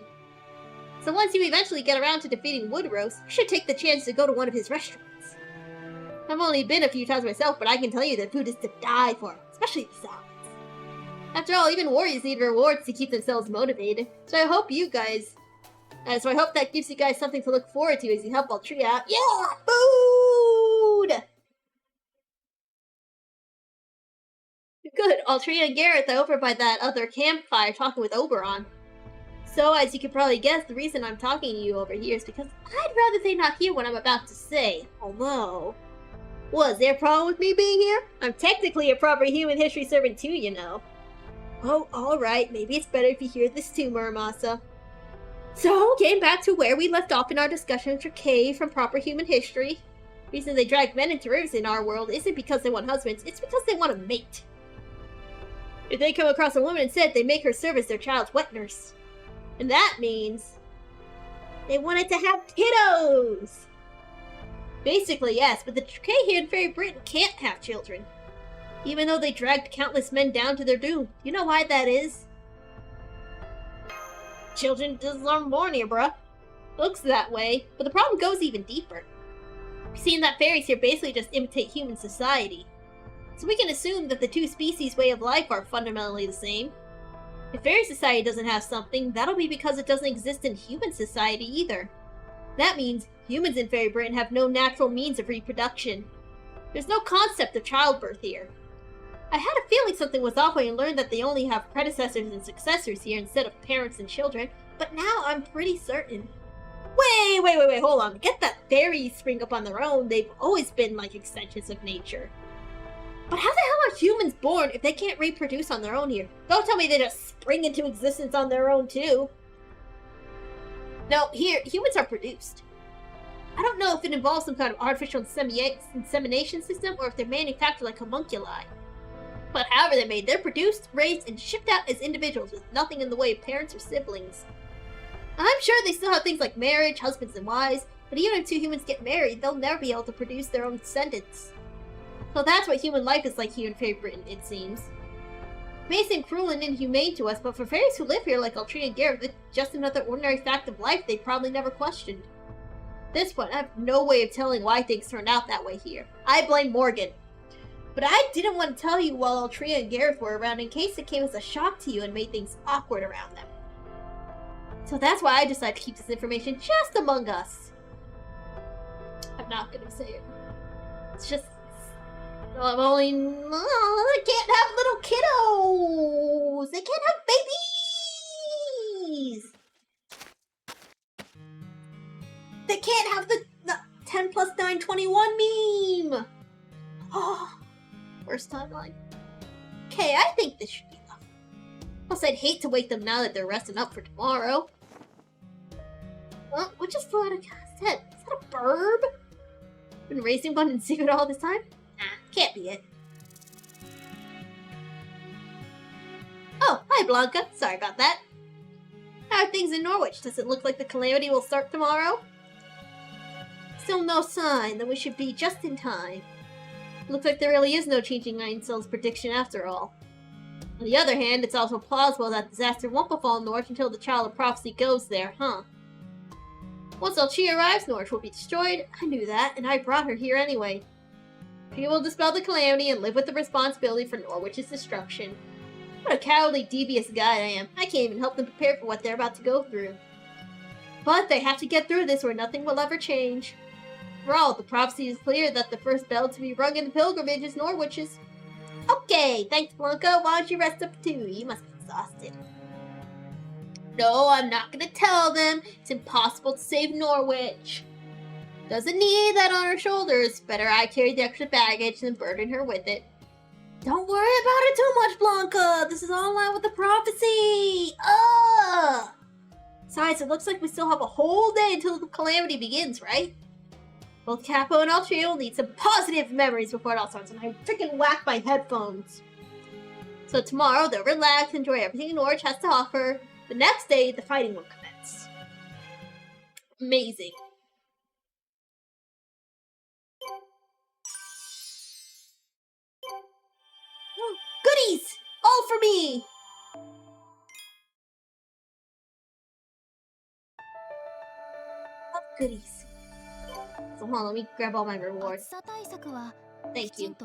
A: So once you eventually get around to defeating Woodrose, you should take the chance to go to one of his restaurants. I've only been a few times myself, but I can tell you that food is to die for, especially the salads. After all, even warriors need rewards to keep themselves motivated, so I hope that gives you guys something to look forward to as you help Altria out. Yeah! Food! Good, Altria and Gareth are over by that other campfire talking with Oberon. So, as you can probably guess, the reason I'm talking to you over here is because I'd rather they not hear what I'm about to say. Although... Was there a problem with me being here? I'm technically a proper human history servant too, you know. Oh, alright, maybe it's better if you hear this too, Muramasa. So, getting back to where we left off in our discussion of Drake from proper human history. The reason they drag men into rivers in our world isn't because they want husbands, it's because they want a mate. If they come across a woman instead, they make her serve as their child's wet nurse. And that means... they wanted to have kiddos! Basically, yes, but the Drake here in Fairy Britain can't have children. Even though they dragged countless men down to their doom. You know why that is? Children just aren't born here, bruh. Looks that way, but the problem goes even deeper. We've seen that fairies here basically just imitate human society. So we can assume that the two species' way of life are fundamentally the same. If fairy society doesn't have something, that'll be because it doesn't exist in human society either. That means humans in Fairy Britain have no natural means of reproduction. There's no concept of childbirth here. I had a feeling something was off when I learned that they only have predecessors and successors here instead of parents and children, but now I'm pretty certain. Wait, hold on. Get that fairies spring up on their own, they've always been like extensions of nature. But how the hell are humans born if they can't reproduce on their own here? Don't tell me they just spring into existence on their own too. No, here, humans are produced. I don't know if it involves some kind of artificial insemination system or if they're manufactured like homunculi. But however they're made, they're produced, raised, and shipped out as individuals with nothing in the way of parents or siblings. I'm sure they still have things like marriage, husbands, and wives, but even if two humans get married, they'll never be able to produce their own descendants. So that's what human life is like here in Fae Britain, it seems. It may seem cruel and inhumane to us, but for fairies who live here like Altria and Gareth, it's just another ordinary fact of life they'd probably never questioned. At this point, I have no way of telling why things turned out that way here. I blame Morgan. But I didn't want to tell you while Altria and Gareth were around in case it came as a shock to you and made things awkward around them. So that's why I decided to keep this information just among us. I'm not gonna say it. It's just... I'm only... Oh, they can't have little kiddos! They can't have babies! They can't have the 10 plus 9, 21 meme! Oh, worst timeline. Okay, I think this should be enough. Plus, I'd hate to wake them now that they're resting up for tomorrow. What just flew out of Kaz's head? Is that a burb? Been raising one in secret all this time? Nah, can't be it. Oh, hi Blanca. Sorry about that. How are things in Norwich? Does it look like the calamity will start tomorrow? Still no sign, then we should be just in time. Looks like there really is no changing Einsel's prediction after all. On the other hand, it's also plausible that disaster won't befall Norwich until the Child of Prophecy goes there, huh? Once Alchia arrives, Norwich will be destroyed. I knew that, and I brought her here anyway. She will dispel the calamity and live with the responsibility for Norwich's destruction. What a cowardly, devious guy I am. I can't even help them prepare for what they're about to go through. But they have to get through this or nothing will ever change. For all, the prophecy is clear that the first bell to be rung in the pilgrimage is Norwich's. Okay, thanks Blanca. Why don't you rest up too? You must be exhausted. No, I'm not gonna tell them. It's impossible to save Norwich. Doesn't need that on her shoulders. Better I carry the extra baggage than burden her with it. Don't worry about it too much, Blanca. This is all in line with the prophecy. Ugh! Besides, it looks like we still have a whole day until the calamity begins, right? Both Capo and Altria will need some positive memories before it all starts, and I freaking whack my headphones. So tomorrow, they'll relax, enjoy everything Norwich has to offer. The next day, the fighting will commence. Amazing. Oh, goodies! All for me! Oh, goodies. So hold on, let me grab all my rewards. Thank you.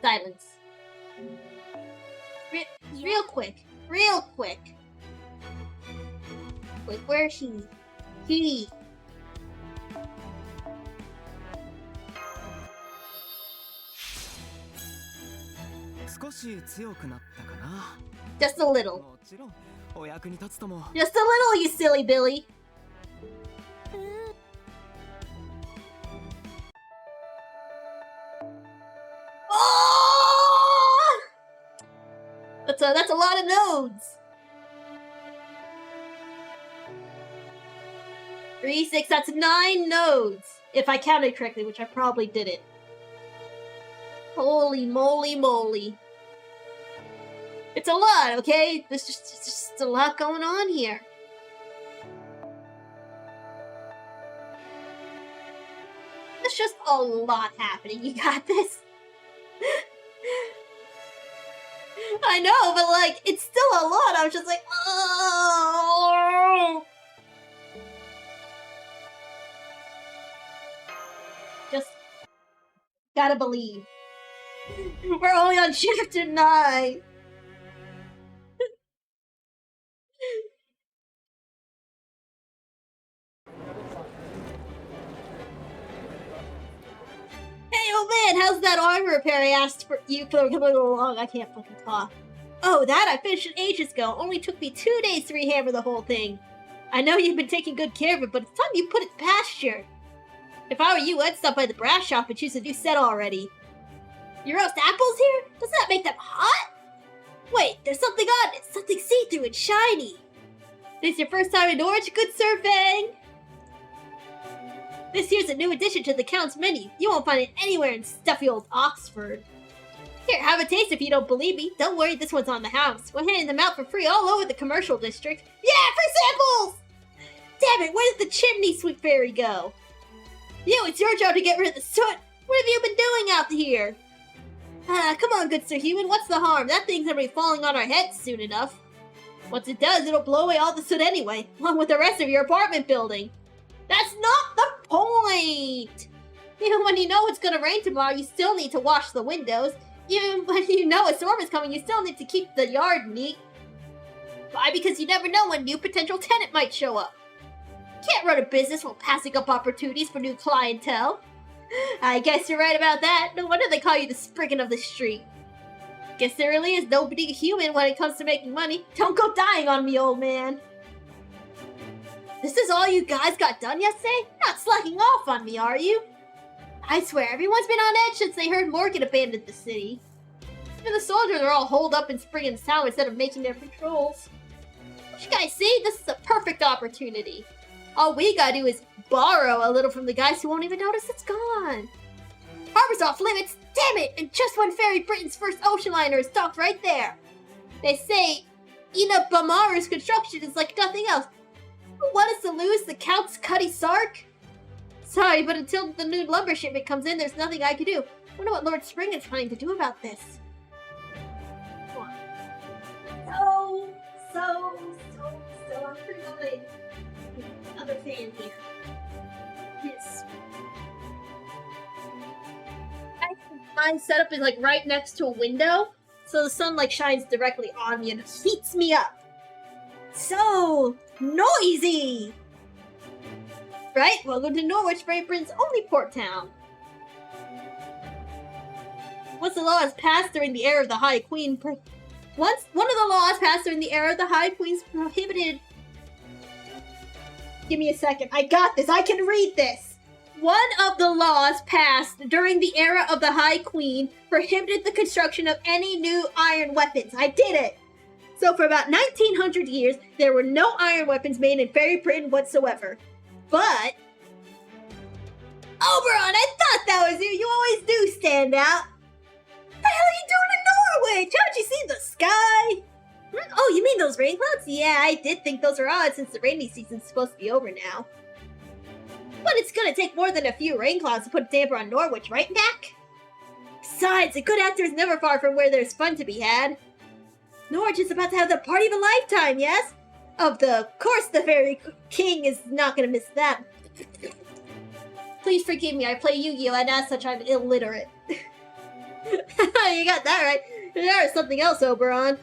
A: Silence. Real quick. Wait, where is he? He. Just a little. Just a little, you silly Billy. Oh! That's a lot of nodes. 3, 6, that's 9 nodes. If I counted correctly, which I probably didn't. Holy moly. It's a lot, okay? There's just a lot going on here. There's just a lot happening. You got this? I know, but like, it's still a lot. I was just like, oh. Just gotta believe. We're only on chapter 9. Hey, old man, how's that armor repair I asked for you for coming along? I can't fucking talk. Oh, that I finished it ages ago. Only took me 2 days to rehammer the whole thing. I know you've been taking good care of it, but it's time you put it to pasture. If I were you, I'd stop by the brass shop and choose a new set already. You roast apples here? Doesn't that make them hot? Wait, there's something something on it! Something see-through and shiny! This your first time in Norwich, good Sir Fang? This here's a new addition to the Count's menu. You won't find it anywhere in stuffy old Oxford. Here, have a taste if you don't believe me. Don't worry, this one's on the house. We're handing them out for free all over the commercial district. Yeah, free samples! Damn it, where did the chimney sweep fairy go? You, it's your job to get rid of the soot. What have you been doing out here? Come on, good Sir Human, what's the harm? That thing's gonna be falling on our heads soon enough. Once it does, it'll blow away all the soot anyway, along with the rest of your apartment building. That's not the point! Even when you know it's gonna rain tomorrow, you still need to wash the windows. Even when you know a storm is coming, you still need to keep the yard neat. Why? Because you never know when a new potential tenant might show up. Can't run a business while passing up opportunities for new clientele. I guess you're right about that. No wonder they call you the Spriggan of the street. Guess there really is nobody human when it comes to making money. Don't go dying on me, old man. This is all you guys got done yesterday? Not slacking off on me, are you? I swear, everyone's been on edge since they heard Morgan abandoned the city. And the soldiers are all holed up in Spriggan's town instead of making their patrols. Don't you guys see? This is a perfect opportunity. All we gotta do is borrow a little from the guys who won't even notice it's gone. Harbor's off limits, damn it! And just when Ferry Britain's first ocean liner is docked right there. They say Ina Bamaru's construction is like nothing else. Who want us to lose the Count's Cuddy Sark? Sorry, but until the new lumber shipment comes in, there's nothing I can do. I wonder what Lord Spriggan's planning to do about this. So, I'm pretty good. Other fan here. Yes. Mine setup is like right next to a window, so the sun like shines directly on me and heats me up. So noisy! Right? Welcome to Norwich, Great Britain's only port town. Once the laws passed during the era of the High Queen, one of the laws passed during the era of the High Queen's prohibited. Give me a second. I got this. I can read this. One of the laws passed during the era of the High Queen prohibited the construction of any new iron weapons. I did it. So for about 1900 years, there were no iron weapons made in Fairy Britain whatsoever. But Oberon, I thought that was you. You always do stand out. What the hell are you doing in Norwich? How'd you see the sky? Oh, you mean those rain clouds? Yeah, I did think those are odd since the rainy season's supposed to be over now. But it's gonna take more than a few rain clouds to put a damper on Norwich, right, Mac? Besides, a good actor is never far from where there's fun to be had. Norwich is about to have the party of a lifetime, yes? Of course the Fairy King is not gonna miss that. Please forgive me, I play Yu-Gi-Oh! And as such, I'm illiterate. You got that right. There is something else, Oberon.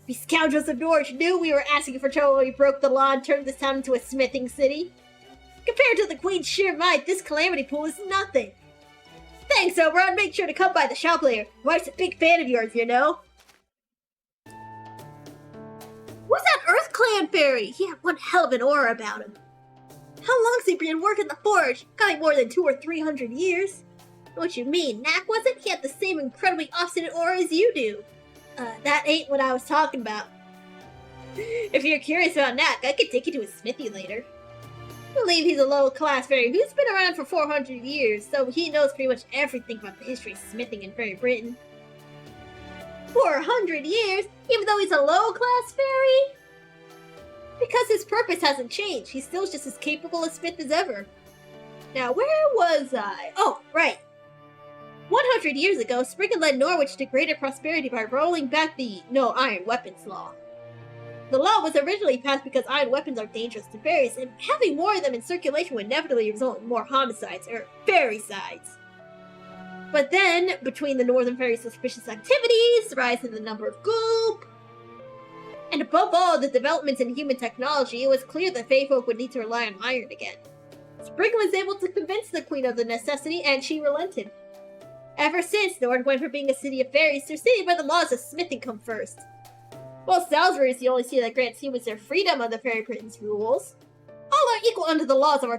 A: We scoundrels of Norwich knew we were asking for trouble when we broke the law and turned this town into a smithing city. Compared to the Queen's sheer might, this calamity pool is nothing. Thanks, Oberon. Make sure to come by the shop later. Wife's a big fan of yours, you know. Who's that Earth Clan fairy? He had one hell of an aura about him. How long's he been working the forge? Got more than 200 or 300 years. What you mean? Knack wasn't? He had the same incredibly obstinate aura as you do. That ain't what I was talking about. If you're curious about Knack, I could take you to his smithy later. I believe he's a low-class fairy who's been around for 400 years, so he knows pretty much everything about the history of smithing in Fairy Britain. 400 years? Even though he's a low-class fairy? Because his purpose hasn't changed. He's still just as capable a smith as ever. Now, where was I? Oh, right. 100 years ago, Spriggan led Norwich to greater prosperity by rolling back the no iron weapons law. The law was originally passed because iron weapons are dangerous to fairies, and having more of them in circulation would inevitably result in more homicides, or fairycides. But then, between the Northern Fairy's suspicious activities, the rise in the number of goop, and above all, the developments in human technology, it was clear that Fae folk would need to rely on iron again. Spriggan was able to convince the Queen of the necessity, and she relented. Ever since, Norwich went from being a city of fairies to a city where the laws of smithing come first. Well, Salisbury is the only city that grants humans their freedom under Fairy Britain's rules. All are equal under the laws of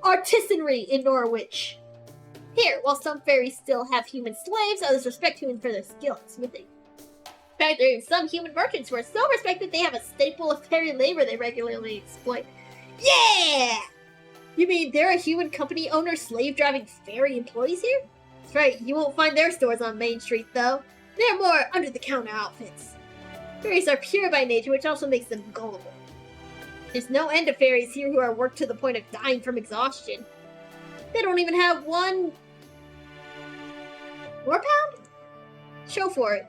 A: artisanry in Norwich. Here, while some fairies still have human slaves, others respect humans for their skill at smithing. In fact, there are some human merchants who are so respected they have a staple of fairy labor they regularly exploit. Yeah! You mean there are human company owners slave-driving fairy employees here? That's right, you won't find their stores on Main Street, though. They're more under-the-counter outfits. Fairies are pure by nature, which also makes them gullible. There's no end of fairies here who are worked to the point of dying from exhaustion. They don't even have one... Warpound? Show for it.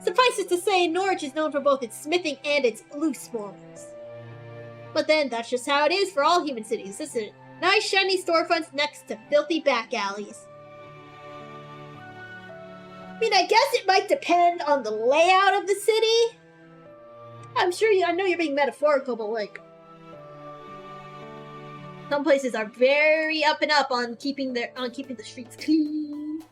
A: Suffice it to say, Norwich is known for both its smithing and its loose morals. But then, that's just how it is for all human cities, isn't it? Nice shiny storefronts next to filthy back alleys. I mean, I guess it might depend on the layout of the city. I know you're being metaphorical, but like... Some places are very up and up on keeping the streets clean.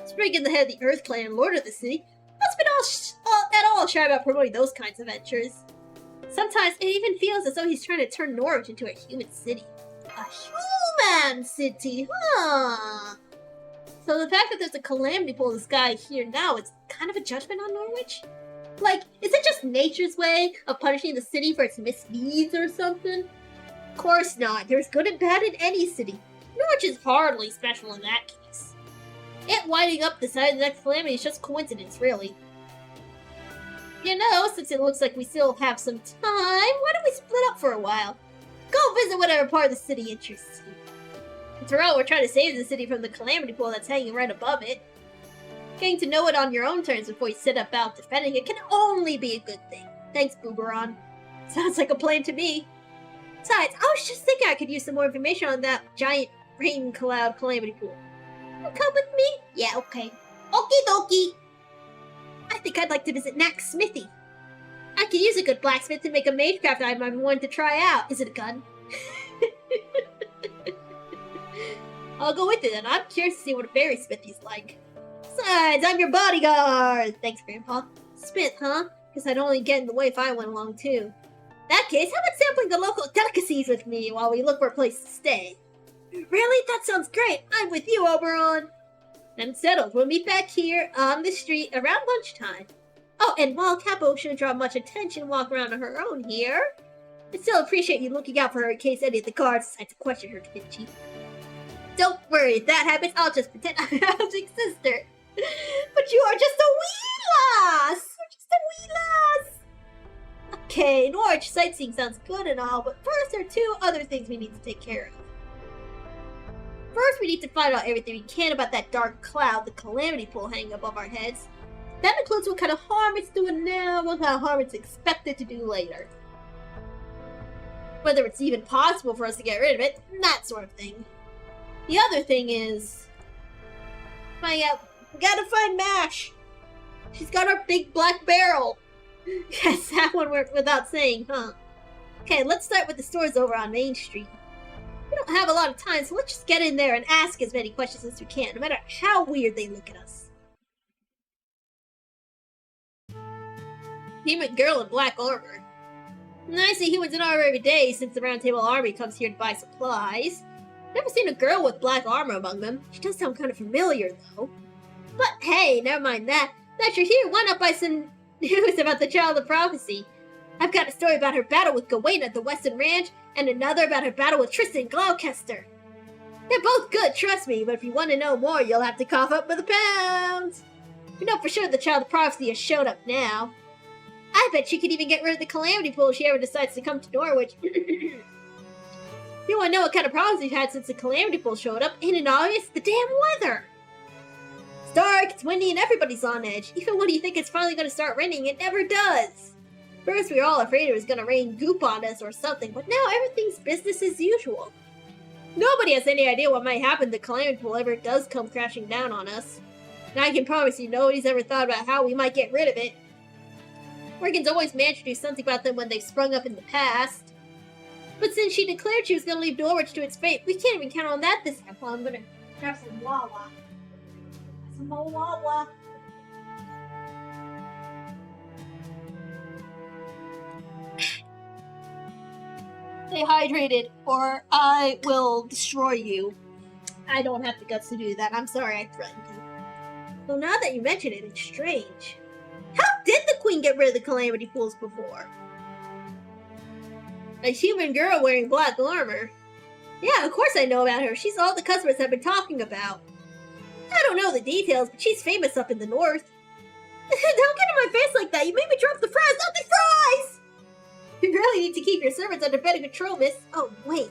A: Spring in the head of the Earth Clan, Lord of the City, has been at all shy about promoting those kinds of ventures. Sometimes it even feels as though he's trying to turn Norwich into a human city. A human city, huh? So the fact that there's a calamity pool in the sky here now is kind of a judgment on Norwich? Like, is it just nature's way of punishing the city for its misdeeds or something? Of course not. There's good and bad in any city. Norwich is hardly special in that case. It winding up the side of the next calamity is just coincidence, really. You know, since it looks like we still have some time, why don't we split up for a while? Go visit whatever part of the city interests you. After all, we're trying to save the city from the calamity pool that's hanging right above it. Getting to know it on your own terms before you set about defending it can only be a good thing. Thanks, Booberon. Sounds like a plan to me. Besides, I was just thinking I could use some more information on that giant rain cloud calamity pool. You come with me? Yeah, okay. Okie dokie! I think I'd like to visit Knack's smithy. I could use a good blacksmith to make a magecraft item I've been wanting to try out. Is it a gun? I'll go with it, and I'm curious to see what a fairy smithy's like. Besides, I'm your bodyguard! Thanks, Grandpa. Smith, huh? Guess I'd only get in the way if I went along, too. In that case, how about sampling the local delicacies with me while we look for a place to stay? Really? That sounds great! I'm with you, Oberon! Then settled. We'll meet back here on the street around lunchtime. Oh, and while Capo shouldn't draw much attention walking around on her own here, I still appreciate you looking out for her in case any of the guards decide to question her Vinci. Don't worry, if that happens, I'll just pretend I'm Algic's sister. But you are just a wee lass! You're just a wee lass! Okay, Norwich sightseeing sounds good and all, but first there are two other things we need to take care of. First, we need to find out everything we can about that dark cloud, the calamity pool hanging above our heads. That includes what kind of harm it's doing now, what kind of harm it's expected to do later. Whether it's even possible for us to get rid of it, that sort of thing. The other thing is... we gotta find Mash! She's got our big black barrel! Yes, that one worked without saying, huh? Okay, let's start with the stores over on Main Street. We don't have a lot of time, so let's just get in there and ask as many questions as we can, no matter how weird they look at us. Human girl in black armor. I see humans in armor every day since the Round Table Army comes here to buy supplies. Never seen a girl with black armor among them. She does sound kind of familiar, though. But hey, never mind that. That you're here, why not buy some news about the Child of Prophecy? I've got a story about her battle with Gawain at the Western Ranch, and another about her battle with Tristan Gloucester. They're both good, trust me, but if you want to know more, you'll have to cough up for the pounds. You know for sure the Child of Prophecy has showed up now. I bet she could even get rid of the calamity pool if she ever decides to come to Norwich. If you want to know what kind of problems we've had since the calamity pool showed up, ain't it obvious? The damn weather! It's dark, it's windy, and everybody's on edge. Even when you think it's finally going to start raining, it never does. First, we were all afraid it was going to rain goop on us or something, but now everything's business as usual. Nobody has any idea what might happen if the calamity pool ever does come crashing down on us. And I can promise you nobody's ever thought about how we might get rid of it. Morgan's always managed to do something about them when they've sprung up in the past. But since she declared she was going to leave Norwich to its fate, we can't even count on that this time. Well, I'm going to grab some Wawa. Some more Wawa. Stay hydrated, or I will destroy you. I don't have the guts to do that. I'm sorry I threatened you. Well, now that you mention it, it's strange. How did the queen get rid of the calamity pools before? A human girl wearing black armor. Yeah, of course I know about her. She's all the customers have been talking about. I don't know the details, but she's famous up in the north. Don't get in my face like that. You made me drop the fries, not the fries! You really need to keep your servants under better control, miss. Oh, wait.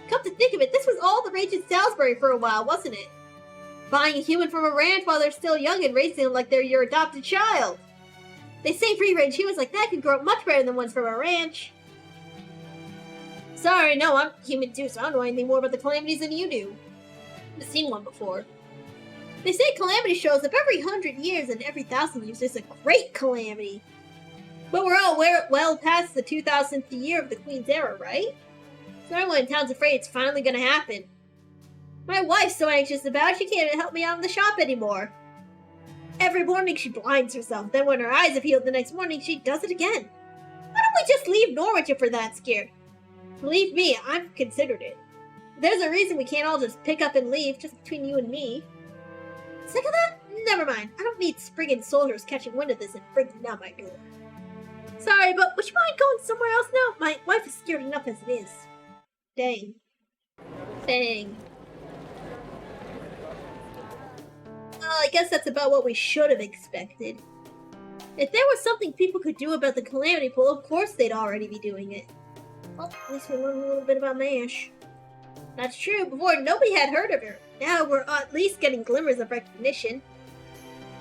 A: Come to think of it, this was all the rage in Salisbury for a while, wasn't it? Buying a human from a ranch while they're still young and raising them like they're your adopted child. They say free-range humans like that can grow up much better than ones from a ranch. Sorry, no, I'm human too, so I don't know anything more about the calamities than you do. I've seen one before. They say calamity shows up every 100 years, and every 1,000 years there's a great calamity. But we're all well past the 2000th year of the Queen's era, right? So everyone in town's afraid it's finally gonna happen. My wife's so anxious about it, she can't even help me out in the shop anymore. Every morning she blinds herself, then when her eyes have healed the next morning, she does it again. Why don't we just leave Norwich if we're that scared? Believe me, I've considered it. There's a reason we can't all just pick up and leave, just between you and me. Sick of that? Never mind. I don't need Spriggan soldiers catching wind of this and breaking down my door. Sorry, but would you mind going somewhere else now? My wife is scared enough as it is. Dang. Dang. Well, I guess that's about what we should have expected. If there was something people could do about the calamity pool, of course they'd already be doing it. Well, at least we learned a little bit about Mash. That's true, before nobody had heard of her. Now we're at least getting glimmers of recognition.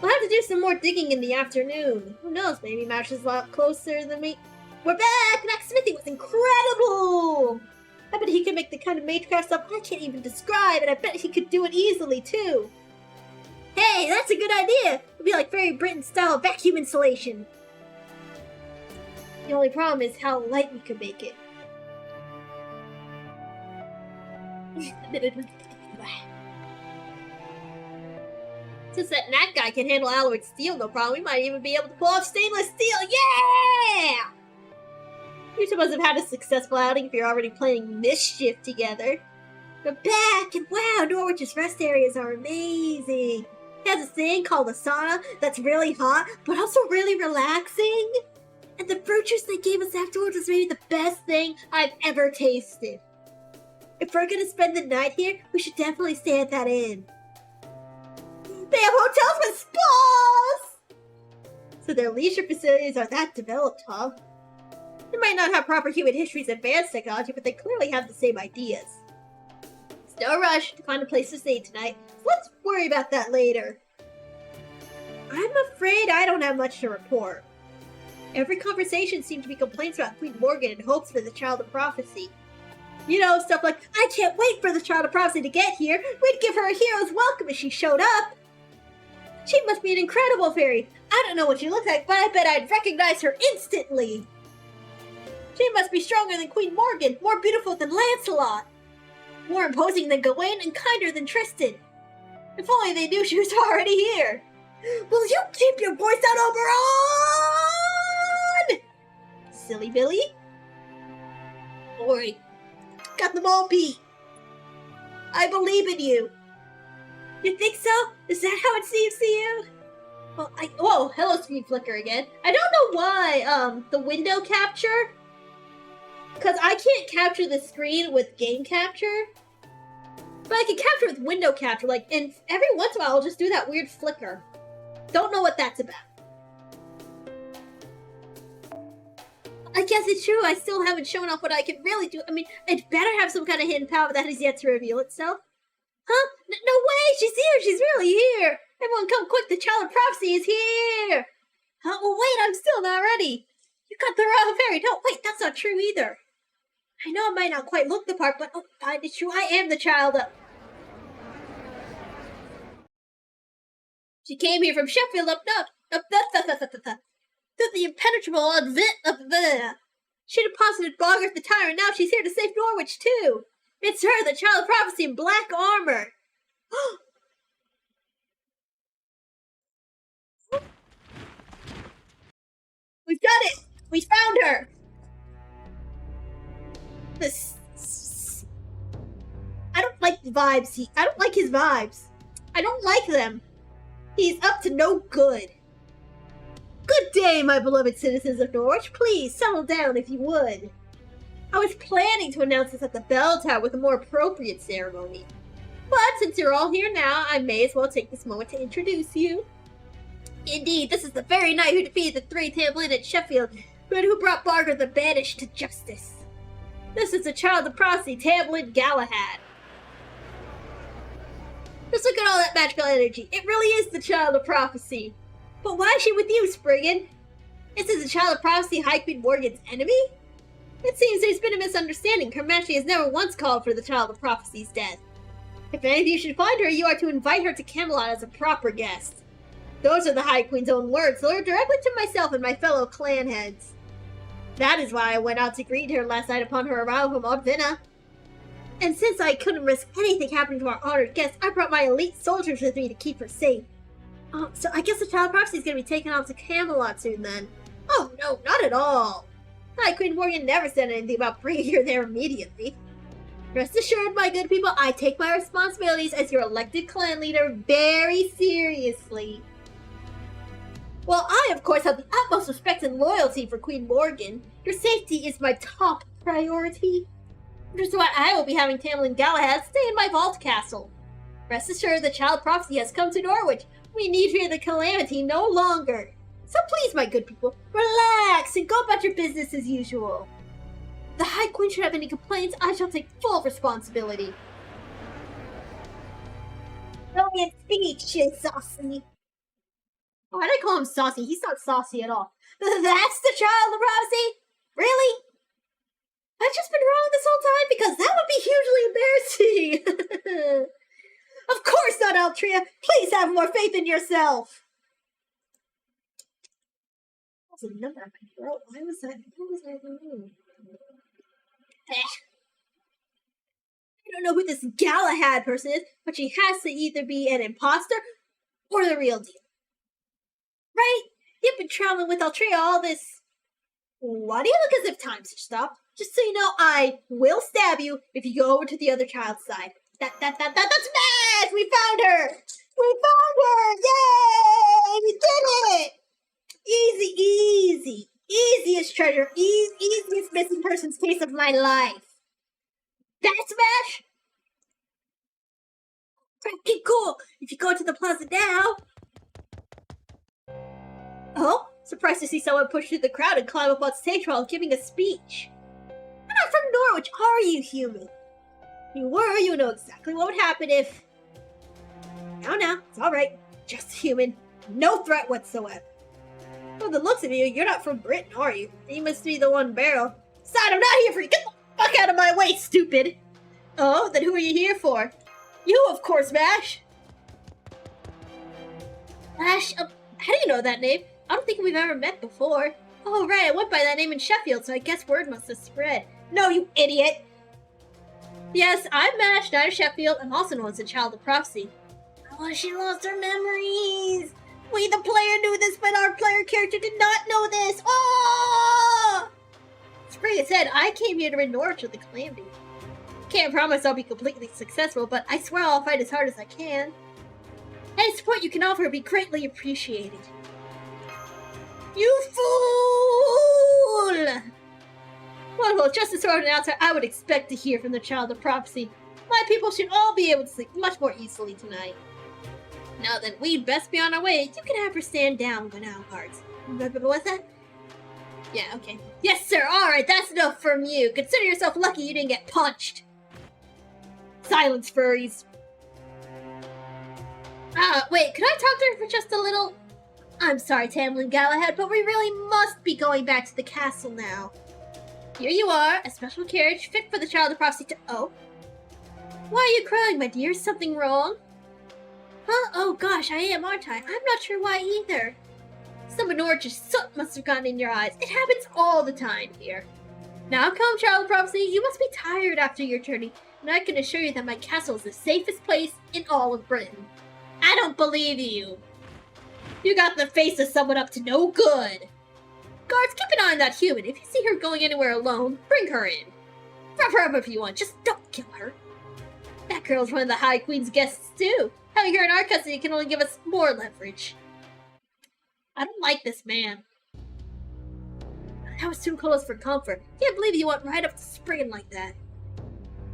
A: We'll have to do some more digging in the afternoon. Who knows, maybe Mash is a lot closer than me. We're back! That smithy was incredible! I bet he could make the kind of magecraft stuff I can't even describe, and I bet he could do it easily, too. Hey, that's a good idea! It'll be like Fairy Britain-style vacuum installation. The only problem is how light we could make it. Since that Nat guy can handle alloyed steel no problem, we might even be able to pull off stainless steel! Yeah! You two must have had a successful outing if you're already playing Mischief together. We're back, and wow, Norwich's rest areas are amazing. It has a thing called a sauna that's really hot, but also really relaxing. And the fruit juice they gave us afterwards was maybe the best thing I've ever tasted. If we're gonna spend the night here, we should definitely stay at that inn. They have hotels with spas! So their leisure facilities are that developed, huh? They might not have proper human history's advanced technology, but they clearly have the same ideas. It's no rush to find a place to stay tonight. Let's worry about that later. I'm afraid I don't have much to report. Every conversation seemed to be complaints about Queen Morgan and hopes for the Child of Prophecy. You know, stuff like, I can't wait for the Child of Prophecy to get here. We'd give her a hero's welcome if she showed up. She must be an incredible fairy. I don't know what she looks like, but I bet I'd recognize her instantly. She must be stronger than Queen Morgan, more beautiful than Lancelot, more imposing than Gawain, and kinder than Tristan. If only they knew she was already here. Will you keep your voice down, Oberon? Silly Billy? Boy, got them all beat. I believe in you. You think so? Is that how it seems to you? Well, whoa, hello, Speed Flicker again. I don't know why, the window capture, because I can't capture the screen with game capture, but I can capture with window capture, like, and every once in a while I'll just do that weird flicker. Don't know what that's about. I guess it's true, I still haven't shown off what I can really do. I mean, it better have some kind of hidden power that has yet to reveal itself. Huh? No way! She's here! She's really here! Everyone come quick! The Child of Prophecy is here! Huh? Well, wait! I'm still not ready! You got the wrong fairy! No, wait! That's not true either! I know I might not quite look the part, but oh, fine, it's true. I am the Child of... She came here from Sheffield up through the impenetrable She deposited Boggart the Tyrant. Now she's here to save Norwich too! It's her, the Child of Prophecy in black armor! We've done it! We found her! I don't like the vibes. I don't like his vibes. I don't like them. He's up to no good.
B: Good day, my beloved citizens of Norwich. Please, settle down if you would. I was planning to announce this at the bell tower with a more appropriate ceremony. But since you're all here now, I may as well take this moment to introduce you. Indeed, this is the very knight who defeated the three Tamlin at Sheffield, but who brought Barger the Banished to justice. This is the child of prophecy, Tamlin Galahad. Just look at all that magical energy. It really is the child of prophecy. But why is she with you, Spriggan? Is this the child of prophecy High Queen Morgan's enemy? It seems there's been a misunderstanding. Her Majesty has never once called for the child of prophecy's death. If any of you should find her, you are to invite her to Camelot as a proper guest. Those are the High Queen's own words, delivered directly to myself and my fellow clan heads. That is why I went out to greet her last night upon her arrival from Ordvina. And since I couldn't risk anything happening to our honored guest, I brought my elite soldiers with me to keep her safe. So I guess the child of prophecy is going to be taken off to Camelot soon then. Oh no, not at all. High Queen Morgan never said anything about bringing her there immediately. Rest assured, my good people, I take my responsibilities as your elected clan leader very seriously. While I, of course, have the utmost respect and loyalty for Queen Morgan, your safety is my top priority. Which is why I will be having Tamlin Galahad stay in my vault castle. Rest assured, the child prophecy has come to Norwich. We need fear the calamity no longer. So please, my good people, relax and go about your business as usual. If the High Queen should have any complaints, I shall take full responsibility. Brilliant speech, Saucy. Why did I call him saucy? He's not saucy at all. That's the child of prophecy? Really? I've just been wrong this whole time because that would be hugely embarrassing. Of course not, Altria. Please have more faith in yourself. There's a number on my throat. Why was that? What was I doing? I don't know who this Galahad person is, but she has to either be an imposter or the real deal. Right? You've been traveling with Altria all this. Why do you look as if time should stop? Just so you know, I will stab you if you go over to the other child's side. That's Mash! We found her! We found her! Yay! We did it! Easy. Easiest treasure. Easiest missing persons case of my life. That's Mash? Okay, cool. If you go to the plaza now. Oh, surprised to see someone push through the crowd and climb up on stage while giving a speech. You're not from Norwich, are you, human? If you were, you know exactly what would happen if... No, it's alright. Just human. No threat whatsoever. From the looks of you, you're not from Britain, are you? You must be the one barrel. Side, I'm not here for you! Get the fuck out of my way, stupid! Oh, then who are you here for? You, of course, Mash! Mash? How do you know that name? I don't think we've ever met before. Oh, right, I went by that name in Sheffield, so I guess word must have spread. No, you idiot! Yes, I'm Mash, Knight of Sheffield. I'm also known as the Child of Prophecy. Oh, she lost her memories! We, the player, knew this, but our player character did not know this! Oh! Spriggan said, I came here to rid Norwich of the calamity. Can't promise I'll be completely successful, but I swear I'll fight as hard as I can. Any support you can offer will be greatly appreciated. You fool! Well, just as sort of an announcer, I would expect to hear from the Child of Prophecy. My people should all be able to sleep much more easily tonight. Now then, we'd best be on our way. You can have her stand down for now, guards. What's that? Yeah, okay. Yes, sir. Alright, that's enough from you. Consider yourself lucky you didn't get punched. Silence, furries. Wait, could I talk to her for just a little? I'm sorry, Tamlin Galahad, but we really must be going back to the castle now. Here you are, a special carriage fit for the Child of Prophecy to— Oh? Why are you crying, my dear? Is something wrong? Huh? Oh gosh, I am, aren't I? I'm not sure why either. Some of Norwich's soot must have gotten in your eyes. It happens all the time here. Now come, Child of Prophecy, you must be tired after your journey, and I can assure you that my castle is the safest place in all of Britain. I don't believe you. You got the face of someone up to no good. Guards, keep an eye on that human. If you see her going anywhere alone, bring her in. Wrap her up if you want, just don't kill her. That girl's one of the High Queen's guests too. Having her in our custody can only give us more leverage. I don't like this man. That was too close for comfort. Can't believe you went right up to Spriggan like that.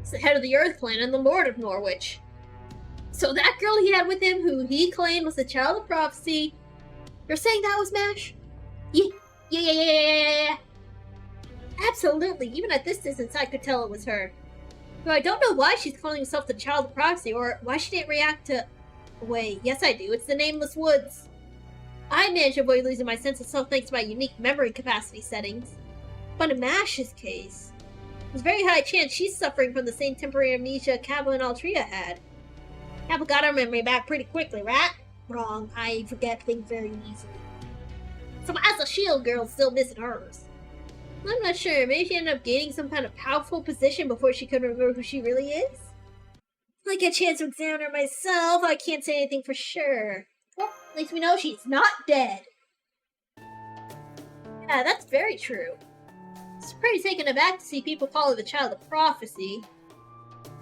B: It's the head of the Earth Clan and the Lord of Norwich. So that girl he had with him, who he claimed was the Child of Prophecy, you're saying that was Mash? Yeah. Absolutely. Even at this distance, I could tell it was her. Though I don't know why she's calling herself the Child of Prophecy, or why she didn't react to... Wait, yes I do. It's the Nameless Woods. I managed to avoid losing my sense of self thanks to my unique memory capacity settings. But in Mash's case, there's a very high chance she's suffering from the same temporary amnesia Capo and Altria had. Capo got her memory back pretty quickly, right? Wrong. I forget things very easily. So as a shield girl's still missing hers. I'm not sure. Maybe she ended up gaining some kind of powerful position before she could remember who she really is? I get a chance to examine her myself. I can't say anything for sure. Well, at least we know she's not dead. Yeah, that's very true. It's pretty taken aback to see people call her the Child of Prophecy.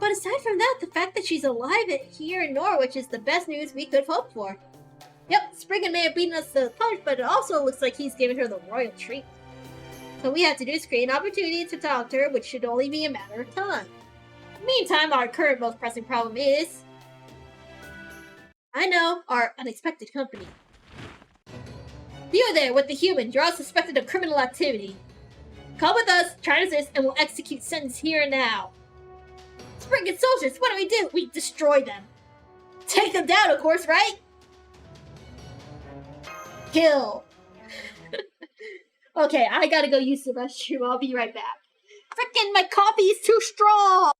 B: But aside from that, the fact that she's alive here in Norwich is the best news we could hope for. Yep, Spriggan may have beaten us to the punch, but it also looks like he's giving her the royal treat. So we have to do is create an opportunity to talk to her, which should only be a matter of time. Meantime, our current most pressing problem is... I know, our unexpected company. You there with the human, you're all suspected of criminal activity. Come with us, try to resist, and we'll execute sentence here and now. Spriggan soldiers, what do? We destroy them. Take them down, of course, right? Kill. Okay, I gotta go use the restroom. I'll be right back. Frickin' my coffee is too strong!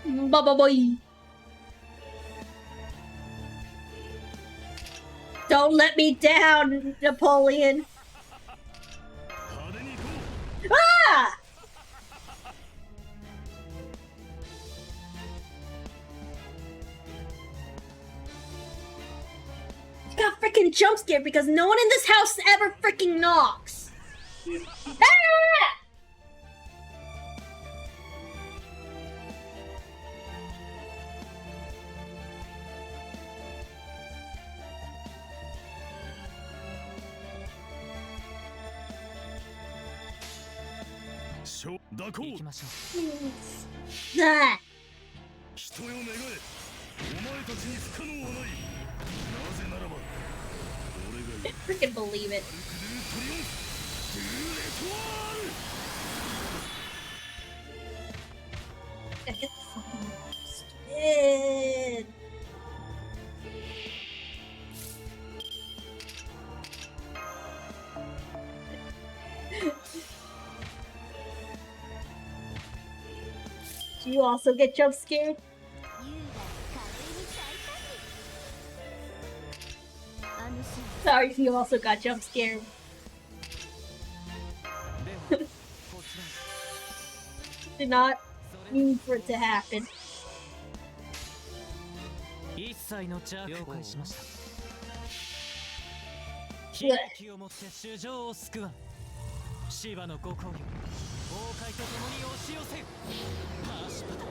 B: Baba boy. Don't let me down, Napoleon. Ah! I got freaking jump scared because no one in this house ever freaking knocks. Ah! Ah! I freaking believe it. I get the fucking stupid. Do you also get jump scared? Sorry if you also got jump scared. Did not mean for it to happen.
C: 一切の邪了解しました。
A: Yeah.
C: 悲劇をもって主情を救わん。芝のご考慮、崩壊とともに押し寄せよ。パーシパタ、弾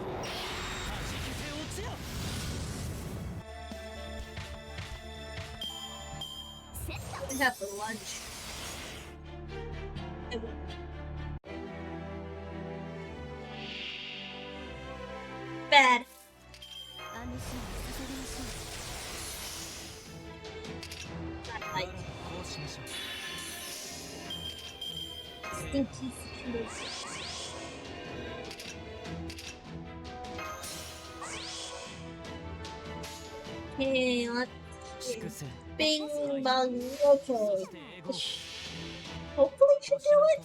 C: けて落ちよ。
A: We have for lunch. Bad. Not like stinky situation. Okay, let's bing bong. Okay. Hopefully she do it.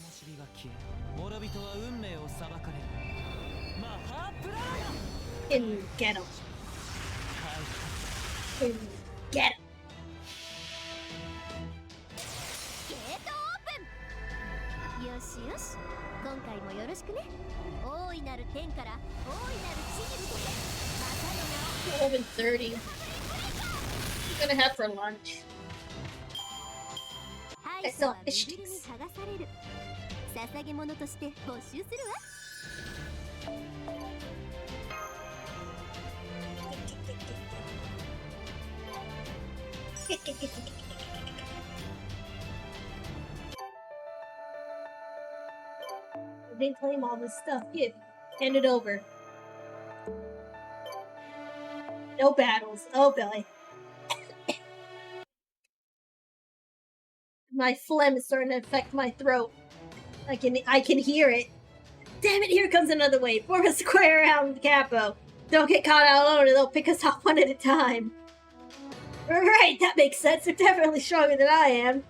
A: Can get him. Can get him. Over 30. What gonna have for lunch? I saw fish sticks. They claim all this stuff. Give. Hand it over. No battles. Oh boy. My phlegm is starting to affect my throat. I can hear it. Damn it, here comes another wave. Form a square around Capo. Don't get caught out alone and they'll pick us off one at a time. Right, that makes sense. They're definitely stronger than I am.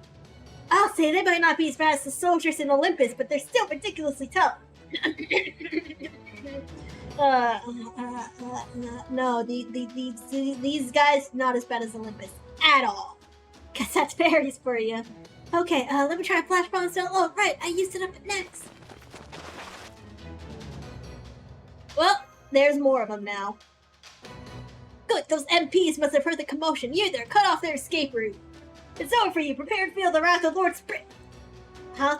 A: I'll say they might not be as fast as soldiers in Olympus, but they're still ridiculously tough. No, these guys not as bad as Olympus at all. Guess that's fairies for you. Okay, let me try a flash bomb still. Oh, right, I used it up at next. Well, there's more of them now. Good, those MPs must have heard the commotion. You there, cut off their escape route. It's over for you. Prepare to feel the wrath of Lord Spring. Huh?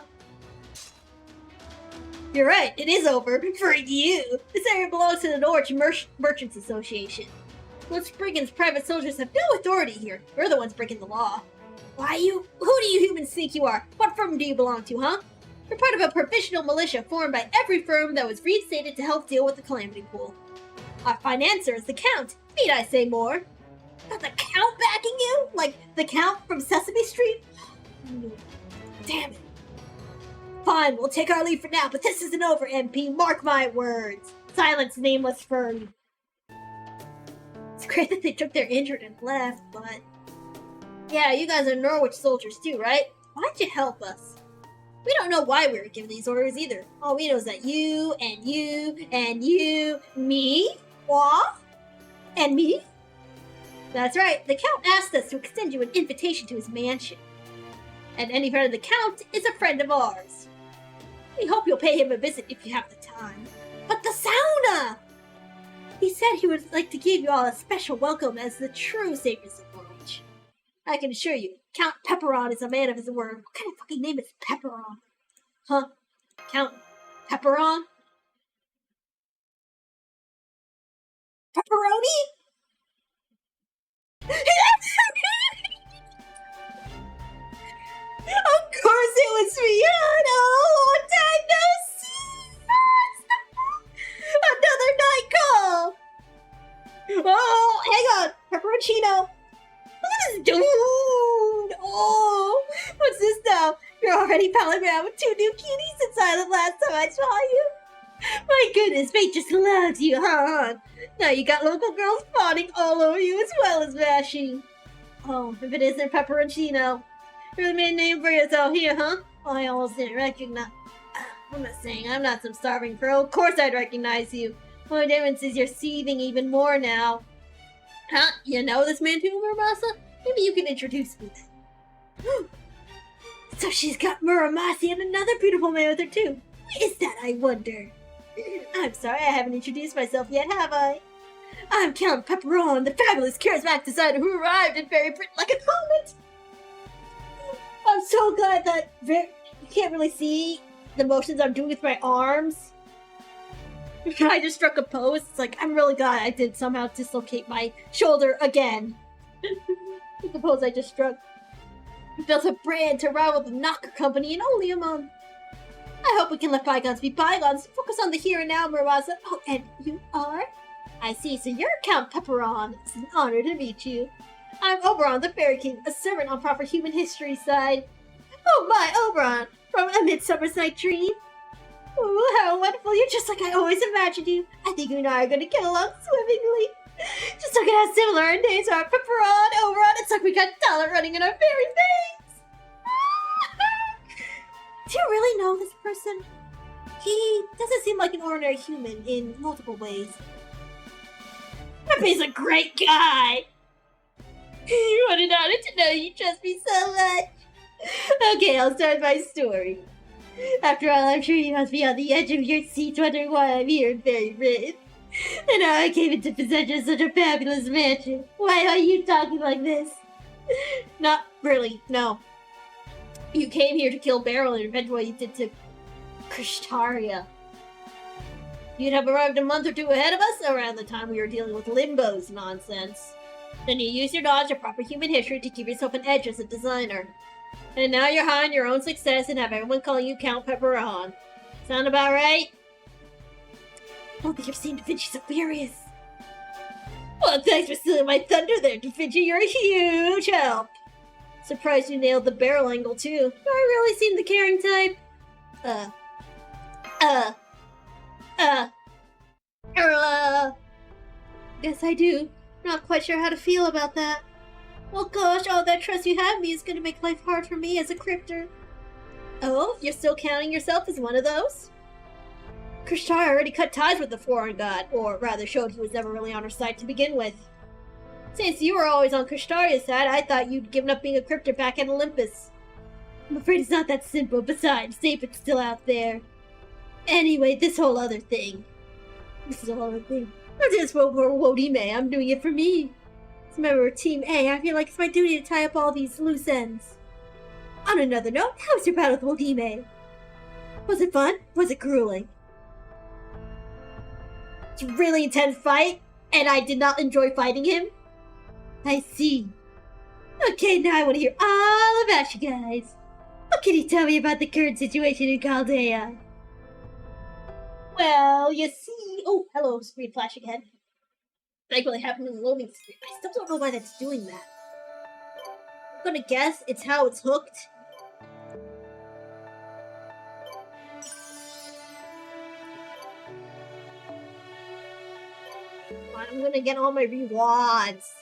A: You're right, it is over. For you. This area belongs to the Norwich Merchants Association. Lord Spriggan's private soldiers have no authority here. We're the ones breaking the law. Who do you humans think you are? What firm do you belong to, huh? You're part of a provisional militia formed by every firm that was reinstated to help deal with the calamity pool. Our financier is the Count. Need I say more? Got the Count backing you? Like the Count from Sesame Street? Damn it. Fine, we'll take our leave for now, but this isn't over, MP. Mark my words. Silence, nameless firm. It's great that they took their injured and left, but... Yeah, you guys are Norwich soldiers too, right? Why'd you help us? We don't know why we were given these orders either. All we know is that you, and you, and you, me, moi, and me. That's right, the Count asked us to extend you an invitation to his mansion. And any friend of the Count is a friend of ours. We hope you'll pay him a visit if you have the time. But the sauna! He said he would like to give you all a special welcome as the true saviors of Norwich. I can assure you, Count Pepperon is a man of his word. What kind of fucking name is Pepperon? Huh? Count Pepperon? Pepperoni? Of course it was me! Oh, long time no see! Another night call! Oh, hang on! Pepperoncino! Look at this dude! Oh, what's this now? You're already palling around with 2 new cuties since the last time I saw you. My goodness, fate just loves you, huh? Now you got local girls fawning all over you as well as mashing. Oh, if it isn't Pepperoncino. Really made a name for yourself here, huh? Oh, I almost didn't recognize... I'm not saying I'm not some starving crow. Of course I'd recognize you. My difference is you're seething even more now. Huh? You know this man too, Muramasa? Maybe you can introduce me then. So she's got Muramasa and another beautiful man with her too. Who is that, I wonder? I'm sorry I haven't introduced myself yet, have I?
B: I'm Count Pepperon, the fabulous charismatic designer who arrived in Fairy Britain like a comet. I'm so glad that you can't really see the motions I'm doing with my arms. I just struck a pose. It's like, I'm really glad I did somehow dislocate my shoulder again. The pose I just struck. We built a brand to rival the Knocker Company in only a month. I hope we can let bygones be bygones. Focus on the here and now, Murasa. Oh, and you are? I see, so you're Count Pepperon. It's an honor to meet you. I'm Oberon, the Fairy King, a servant on proper human history side. Oh my, Oberon, from A Midsummer's Night Dream. Ooh, how wonderful, you're just like I always imagined you. I think you and I are going to get along swimmingly. Just look at how similar our names are. Pepperon, Oberon, it's like we got talent running in our very veins. Do you really know this person? He doesn't seem like an ordinary human in multiple ways. Pepe's a great guy. You wanted Anna to know you trust me so much. Okay, I'll start my story. After all, I'm sure you must be on the edge of your seats wondering why I'm here in Fairy Britain. And how I came into possession of such a fabulous mansion. Why are you talking like this? Not really, no. You came here to kill Beryl and revenge what you did to Krishtaria. You'd have arrived a month or two ahead of us around the time we were dealing with Limbo's nonsense. Then you used your knowledge of proper human history to give yourself an edge as a designer. And now you're high on your own success and have everyone calling you Count Pepperon. Sound about right? I don't think I've seen Da Vinci so furious. Well, thanks for stealing my thunder there, Da Vinci. You're a huge help. Surprised you nailed the barrel angle, too. Do I really seem the caring type? Yes, I do. Not quite sure how to feel about that. Well, gosh, all that trust you have in me is going to make life hard for me as a crypter. Oh, you're still counting yourself as one of those? Krishtar already cut ties with the foreign god, or rather showed he was never really on her side to begin with. Since you were always on Krishtaria's side, I thought you'd given up being a crypter back at Olympus. I'm afraid it's not that simple. Besides, David's still out there. Anyway, this whole other thing. I'm just for Wodime. I'm doing it for me. As a member of Team A, I feel like it's my duty to tie up all these loose ends. On another note, how was your battle with Wodime? Was it fun? Was it grueling? It's a really intense fight, and I did not enjoy fighting him. I see. Okay, now I want to hear all about you guys. What can you tell me about the current situation in Chaldea? Well, you see... Oh, hello, screen flashing head. Like what happened in the loading screen. I still don't know why that's doing that. I'm gonna guess it's how it's hooked. I'm gonna get all my rewards.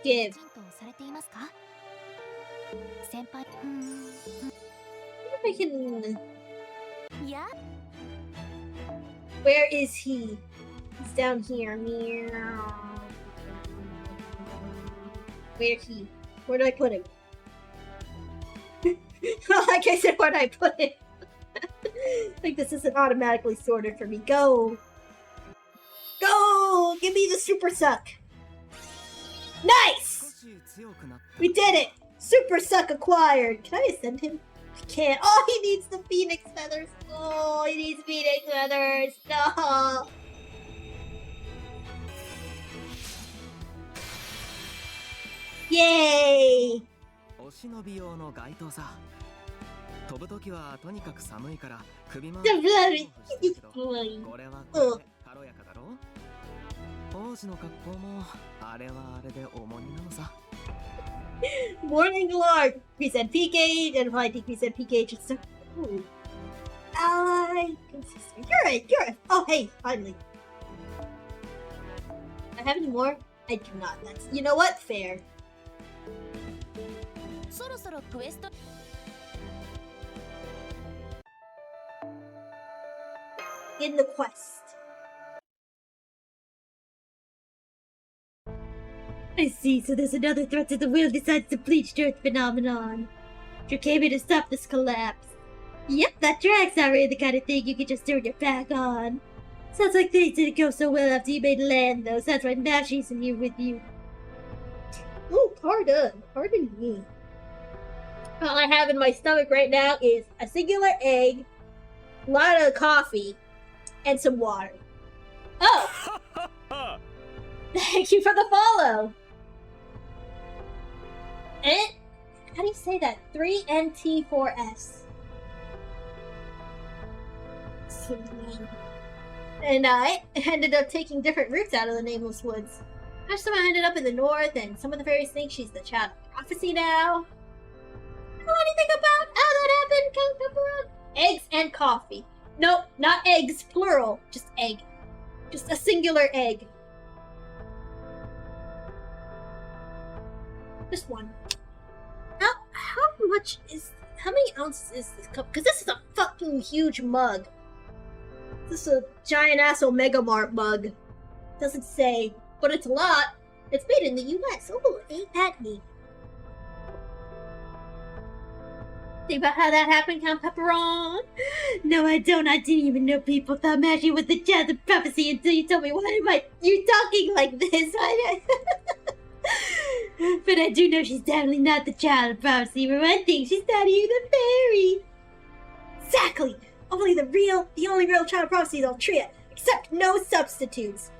B: Give. I can... Where is he? He's down here. Where's he? Where did I put him? Like I said, where did I put him? Like this isn't automatically sorted for me. Go! Go! Give me the super suck! Nice! We did it! Super suck acquired! Can I ascend him? I can't. Oh, he needs the phoenix feathers! Oh, he needs phoenix feathers! No! Yay!
C: お忍び用の街灯さ。飛ぶときはとにかく寒いから首回り。これはこれで軽やかだろ。王子の格好もあれはあれで重荷なのさ。
B: Morning Glory! Reset peak age and apply decrease peak age. It's so cool. You're it! Oh, hey, finally. I have any more? I do not. That's... You know what? Fair. In the quest. I see, so there's another threat to the world besides the bleached earth phenomenon. You came here to stop this collapse. Yep, that tracks. Not really the kind of thing you can just turn your back on. Sounds like things didn't go so well after you made land, though. So that's why Mashy's in here with you. Oh, pardon me. All I have in my stomach right now is a singular egg, a lot of coffee, and some water. Oh! Thank you for the follow! And how do you say that? 3NT4S. And I ended up taking different routes out of the Nameless Woods. Last time I ended up in the north, and some of the fairies think she's the child of prophecy now. Know anything about how that happened, Count Pepperon? Eggs and coffee. Nope, not eggs, plural. Just egg. Just a singular egg. Just one. Now, how many ounces is this cup? Because this is a fucking huge mug. This is a giant ass Omega Mart mug. Doesn't say, but it's a lot. It's made in the US. Oh, ain't that neat. Think about how that happened, Count Pepperon? No, I don't. I didn't even know people thought Mashy was the child of prophecy until you told me, why am you talking like this? But I do know she's definitely not the child of prophecy, but I think she's not even a fairy. Exactly. The only real child of prophecy is Altria, except no substitutes.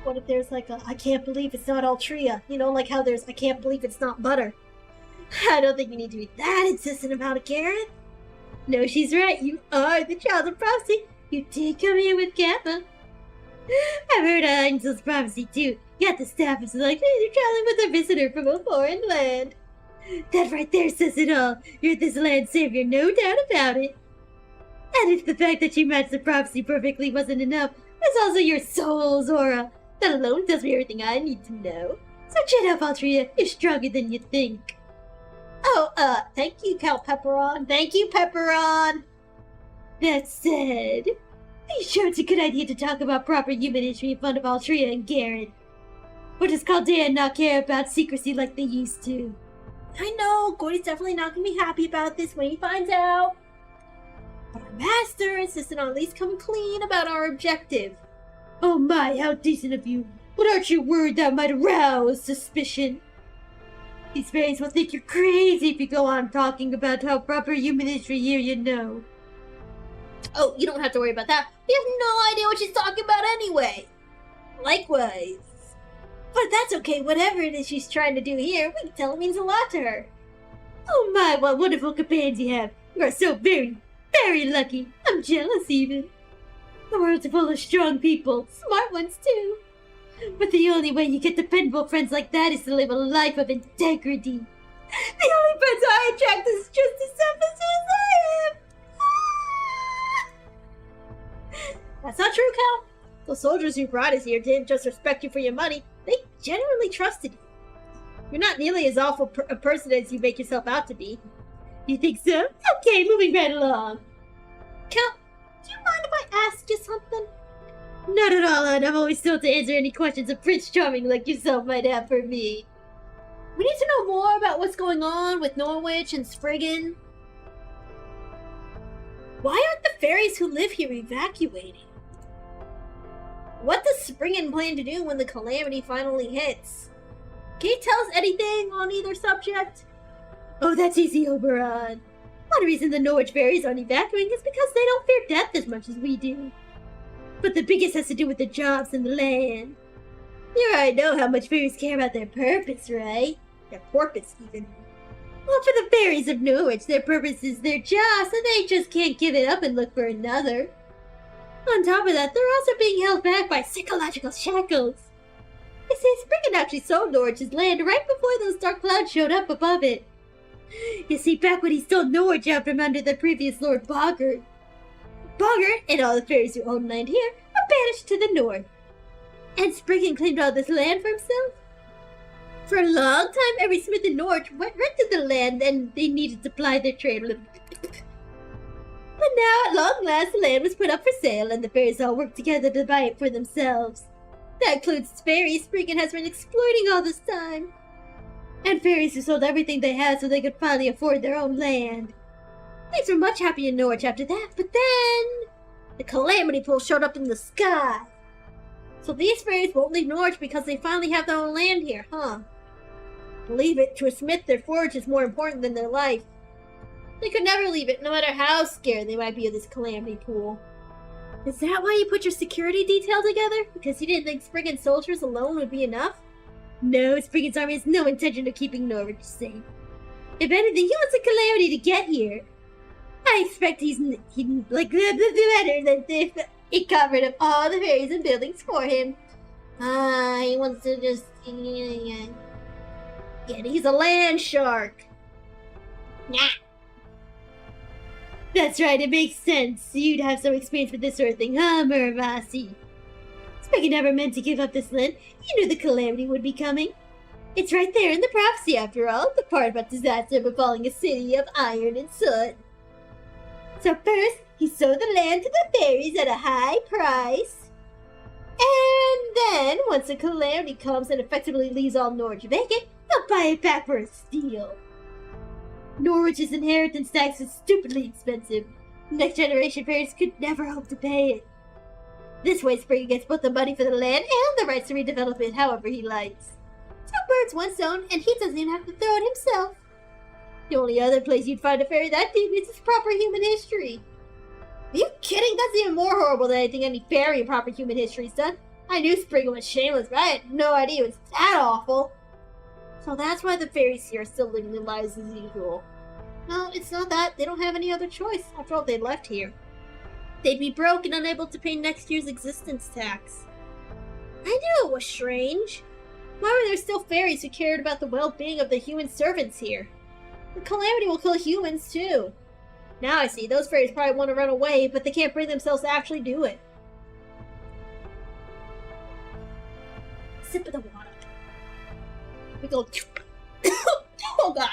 B: What if there's like a, I can't believe it's not Altria? You know, like how there's, I can't believe it's not butter. I don't think you need to be that insistent about it, Gareth. No, she's right. You are the child of prophecy. You did come here with Kappa. I've heard of Angel's prophecy too. Yet the staff is like, hey, you're traveling with a visitor from a foreign land. That right there says it all. You're this land's savior, no doubt about it. And if the fact that you matched the prophecy perfectly wasn't enough, there's also your soul's aura. That alone tells me everything I need to know. So chin up, Altria. You're stronger than you think. Oh, thank you, Count Pepperon. Thank you, Pepperon. That said, are you sure it's a good idea to talk about proper human history in front of Altria and Garrett? Or does Chaldea not care about secrecy like they used to? I know, Gordy's definitely not gonna be happy about this when he finds out. But our master insisted on at least coming clean about our objective. Oh my, how decent of you. But aren't you worried that might arouse suspicion? These fairies will think you're crazy if you go on talking about how proper human history here you know. Oh, you don't have to worry about that. We have no idea what she's talking about anyway. Likewise. But that's okay, whatever it is she's trying to do here, we can tell it means a lot to her. Oh my, what wonderful companions you have. You are so very, very lucky. I'm jealous even. The world's full of strong people, smart ones too. But the only way you get dependable friends like that is to live a life of integrity. The only friends I attract is just as selfish as I am. That's not true, Cal. The soldiers you brought us here didn't just respect you for your money. They genuinely trusted you. You're not nearly as awful a person as you make yourself out to be. You think so? Okay, moving right along. Cal, do you mind if I ask you something? Not at all, and I'm always still to answer any questions a Prince Charming like yourself might have for me. We need to know more about what's going on with Norwich and Spriggan. Why aren't the fairies who live here evacuating? What does Spriggan plan to do when the calamity finally hits? Can you tell us anything on either subject? Oh, that's easy, Oberon. One reason the Norwich fairies aren't evacuating is because they don't fear death as much as we do. But the biggest has to do with the jobs and the land. You already know how much fairies care about their purpose, right? Their porpoise, even. Well, for the fairies of Norwich, their purpose is their job, so they just can't give it up and look for another. On top of that, they're also being held back by psychological shackles. They say Spriggan actually sold Norwich's land right before those dark clouds showed up above it. You see, back when he stole Norwich out from under the previous Lord Boggart, Boggart and all the fairies who own land here were banished to the north. And Spriggan claimed all this land for himself. For a long time, every smith in Norwich rented the land and they needed to ply their trade with. But now, at long last, the land was put up for sale and the fairies all worked together to buy it for themselves. That includes fairies Spriggan has been exploiting all this time. And fairies who sold everything they had so they could finally afford their own land. Things were much happier in Norwich after that, but then... The calamity pool showed up in the sky. So these fairies won't leave Norwich because they finally have their own land here, huh? Believe it, to a smith their forge is more important than their life. They could never leave it, no matter how scared they might be of this calamity pool. Is that why you put your security detail together? Because you didn't think Spriggan's soldiers alone would be enough? No, Spriggan's army has no intention of keeping Norwich safe. If anything, he wants a calamity to get here. I expect he'd like better than if it got rid of all the fairies and buildings for him. He wants to just... Yeah, he's a land shark. Nah. That's right, it makes sense. You'd have some experience with this sort of thing, huh, Murvasi? Spriggan never meant to give up this land. He knew the calamity would be coming. It's right there in the prophecy, after all, the part about disaster befalling a city of iron and soot. So first, he sold the land to the fairies at a high price. And then, once the calamity comes and effectively leaves all Norwich vacant, he'll buy it back for a steal. Norwich's inheritance tax is stupidly expensive. Next generation fairies could never hope to pay it. This way, Spriggan gets both the money for the land and the rights to redevelop it however he likes. 2 birds, 1 stone, and he doesn't even have to throw it himself. The only other place you'd find a fairy that devious is proper human history. Are you kidding? That's even more horrible than anything any fairy in proper human history's done. I knew Spriggan was shameless, but I had no idea it was that awful. So that's why the fairies here are still living their lives as usual. No, it's not that. They don't have any other choice. After all, they left here. They'd be broke and unable to pay next year's existence tax. I knew it was strange. Why were there still fairies who cared about the well-being of the human servants here? The calamity will kill humans, too. Now I see. Those fairies probably want to run away, but they can't bring themselves to actually do it. Sip of the water. We go... Oh, God.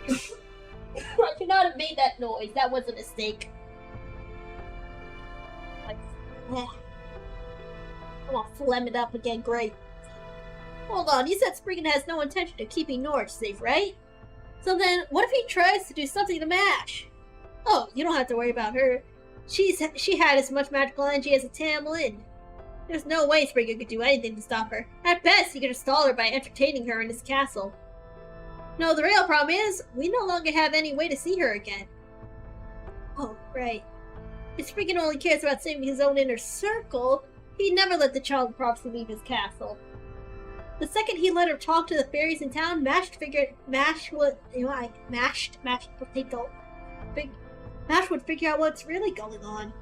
B: I could not have made that noise. That was a mistake. Like, I'm gonna phlegm it up again. Great. Hold on. You said Spriggan has no intention of keeping Norwich safe, right? So then, what if he tries to do something to Mash? Oh, you don't have to worry about her. She had as much magical energy as a Tamlin. There's no way Spriggan could do anything to stop her. At best, he could stall her by entertaining her in his castle. No, the real problem is, we no longer have any way to see her again. Oh, right. If Spriggan only cares about saving his own inner circle, he'd never let the child of prophecy leave his castle. The second he let her talk to the fairies in town, Mash would figure out what's really going on.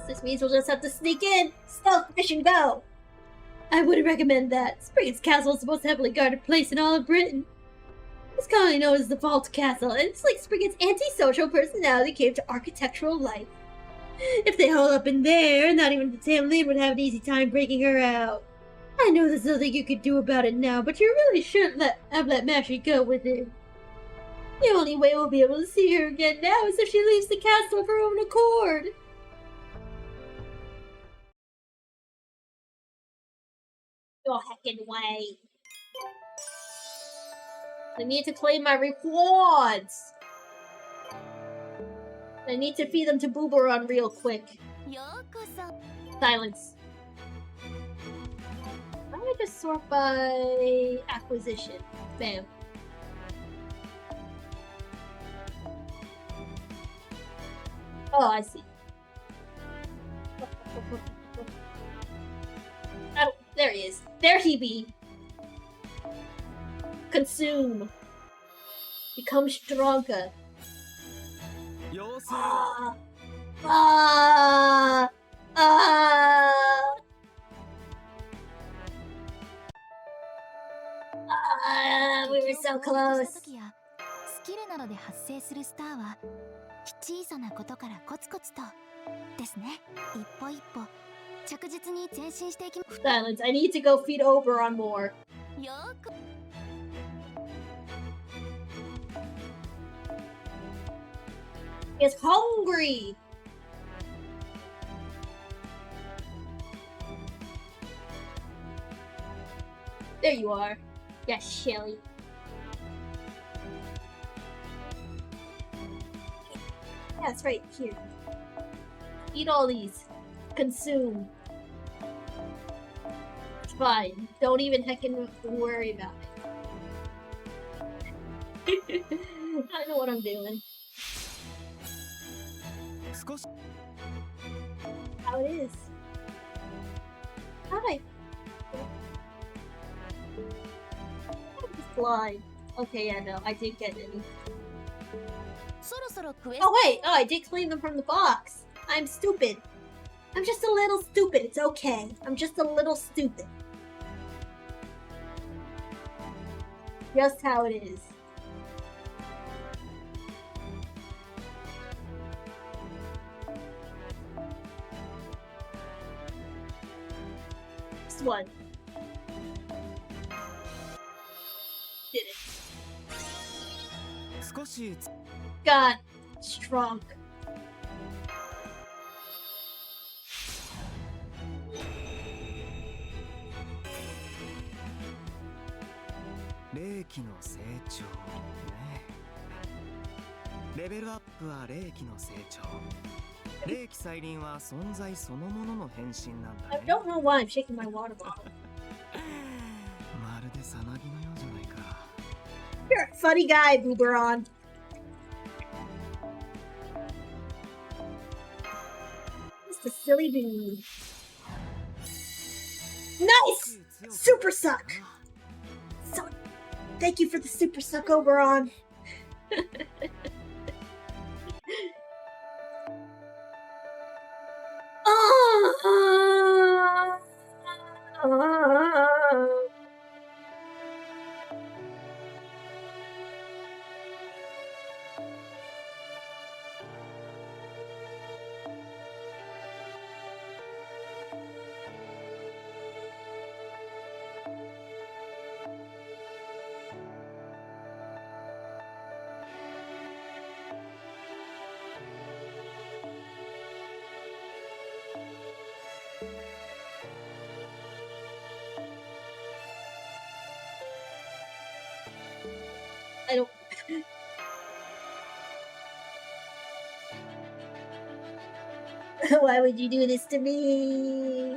B: This means we'll just have to sneak in, stealth, fish, and go. I wouldn't recommend that. Spriggan's castle is the most heavily guarded place in all of Britain. It's commonly known as the Vault Castle, and it's like Spriggan's antisocial personality came to architectural life. If they hole up in there, not even the Tamlin would have an easy time breaking her out. I know there's nothing you could do about it now, but you really shouldn't have let Mashy go with it. The only way we'll be able to see her again now is if she leaves the castle of her own accord. Go heckin' way. I need to claim my rewards. I need to feed them to Booberon real quick. Silence. Why don't I just sort by acquisition? Bam. Oh, I see. Oh, there he is. There he be. Consume. Become stronger. We were so close.
D: スキルなどで発生するスターは小さなことからコツコツとですね。一歩一歩着実に前進していきます。
A: Silence. I need to go feed Oberon more. He's hungry. There you are. Yes, Shelly. Yeah, it's right here.
B: Eat all these. Consume. It's fine. Don't even heckin' worry about it. I know what I'm doing. How it is. Hi. Fly. Okay, yeah, no, I did get any. Oh wait, oh, I did clean them from the box. I'm stupid. I'm just a little stupid. It's okay. I'm just a little stupid. Just how it is. Next one. Did it. Got strong.
C: I
B: don't know why I'm shaking my water bottle. You're a funny guy, Booberon. Just a silly dude. Nice! Super suck! So, thank you for the super suck, Oberon. I don't... Why would you do this to me?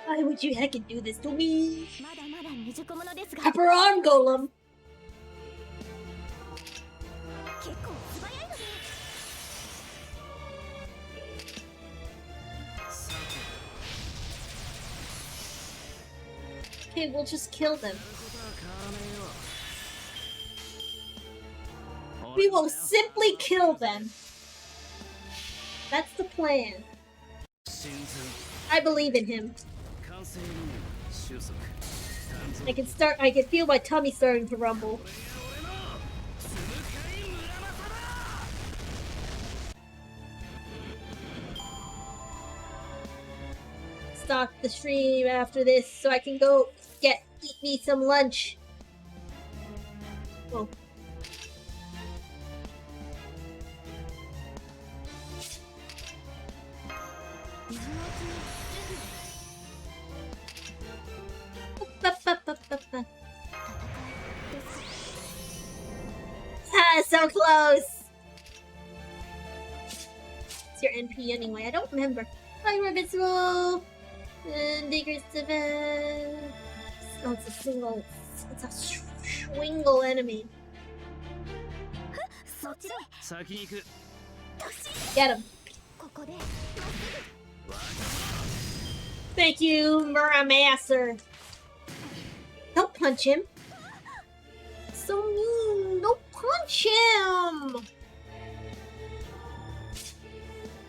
B: Why would you heckin' do this to me? Pepperon Golem! Okay, we'll just kill them. We will simply kill them. That's the plan. I believe in him. I can feel my tummy starting to rumble. Stop the stream after this so I can go eat me some lunch. Oh. Ah, so close! It's your NP anyway, I don't remember. Hi, Rabbitsville! Digger's event. Oh, it's a single. It's a swingle enemy. Get him. Thank you, Muramaster. Don't punch him. So mean. Don't punch him.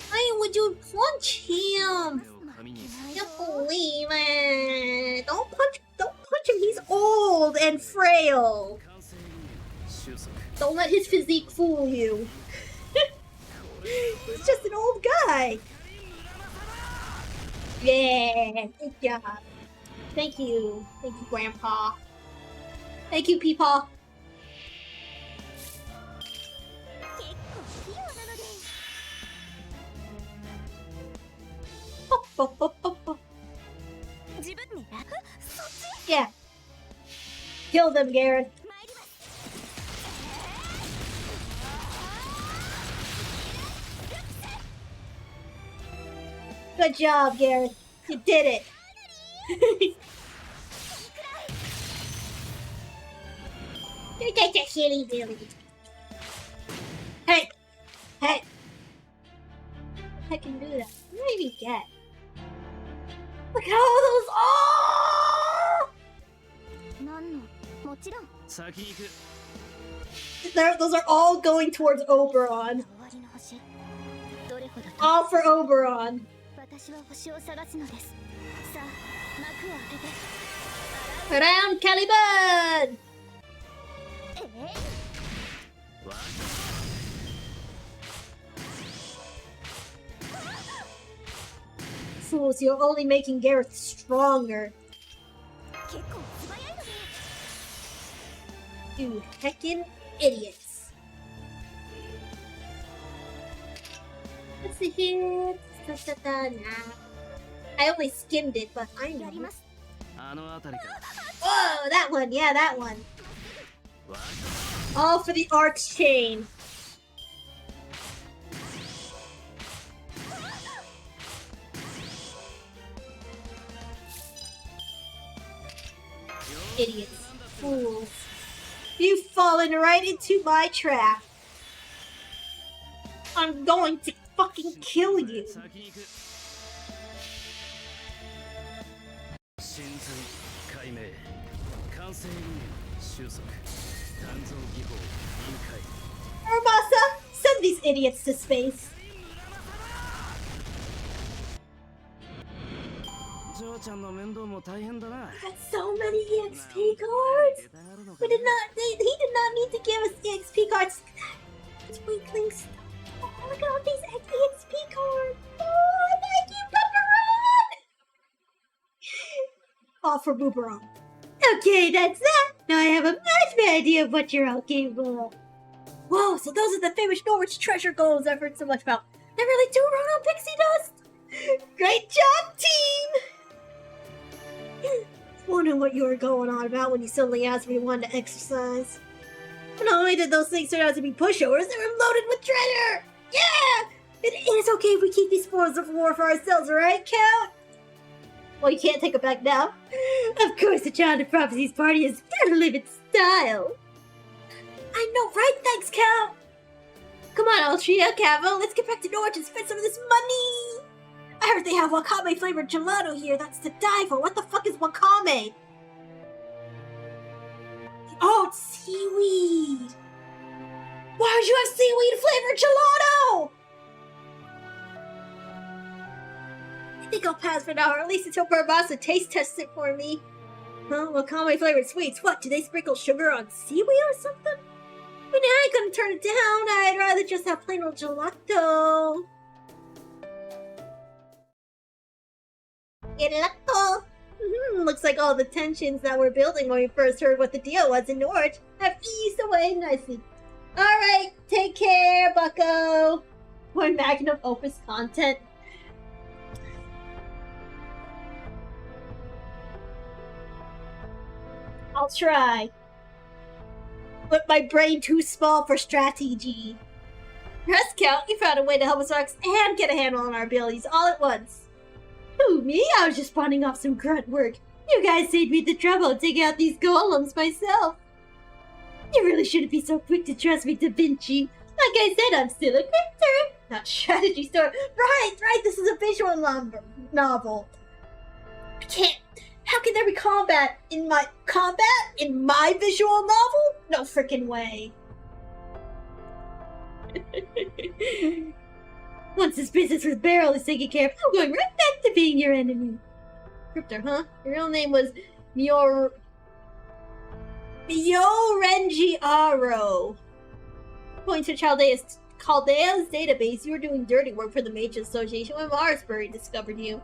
B: Why would you punch him? Can't believe it. Don't punch him. He's old and frail. Don't let his physique fool you. He's just an old guy. Yeah, good job. Thank you. Thank you, Grandpa. Thank you, Peepaw. Yeah. Kill them, Garen. Good job, Gareth. You did it. You're such a silly Billy. Hey! Hey! I can do that. What do you even get? Look at all those. Oh!
D: なんのもちろん
C: 先行く
B: Those are all going towards Oberon.
D: 終わりの星どれほど
B: All for Oberon.
D: 私は星を探すのですさあ幕を開けて
B: Around Caliban!
C: わ
B: Fools, you're only making Gareth stronger.
D: 結構素早いのね
B: You heckin' idiots. Let's see here. Nah. I only skimmed it, but I
D: やり
B: know.
D: ます
C: あの辺りか
B: Whoa, that one. Yeah, that one.
C: わ
B: All for the arch chain. Idiots. Fools. You've fallen right into my trap. I'm going to fucking kill you.
C: 先に行く真髄解明完成収束鍛造技法臨界
B: Urbasa, send these idiots to space.
C: ジョーちゃんの面倒も大変だな
B: Got so many EXP cards.
C: 出たがるのか
B: We did not. He did not need to give us EXP cards. It's weakling stuff. Oh, look at all these EXP cards. Oh, thank you, Booberang. All for Booberang. Okay, that's that. Now I have a much better idea of what you're all capable of. Whoa, so those are the famous Norwich treasure goals I've heard so much about. They really do run on pixie dust. Great job, team. Wondering what you were going on about when you suddenly asked me when to exercise. Not only did those things turn out to be pushovers, they were loaded with treasure! Yeah! It is okay if we keep these spoils of war for ourselves, right, Count? Well, you can't take it back now. Of course, the Child of Prophecies party has gotta live its style. I know, right? Thanks, Count! Come on, Altria, Cavo, let's get back to Norwich and spend some of this money! I heard they have wakame flavored gelato here. That's to die for. What the fuck is wakame? Oh, it's seaweed. Why would you have seaweed flavored gelato? I think I'll pass for now, or at least until Barbassa taste tests it for me. Huh? Wakame flavored sweets. What? Do they sprinkle sugar on seaweed or something? I mean, I ain't gonna turn it down. I'd rather just have plain old gelato. Gelato. Looks like all the tensions that were building when we first heard what the deal was in Norwich have eased away nicely. Alright, take care, bucko! More magnum opus content. I'll try. But my brain too small for strategy. Rest Count, you found a way to help us Rex and get a handle on our abilities all at once. Who, me? I was just spawning off some grunt work. You guys saved me the trouble of taking out these golems myself. You really shouldn't be so quick to trust me, Da Vinci. Like I said, I'm still a crypter, not strategy story. Right, this is a visual novel. I can't. How can there be combat in my visual novel? No frickin' way. Once this business with Beryl is taken care of, I'm going right back to being your enemy. Cryptor, huh? Your real name was Miorengiaro. According to Chaldea's database, you were doing dirty work for the Mages Association when Marsbury discovered you.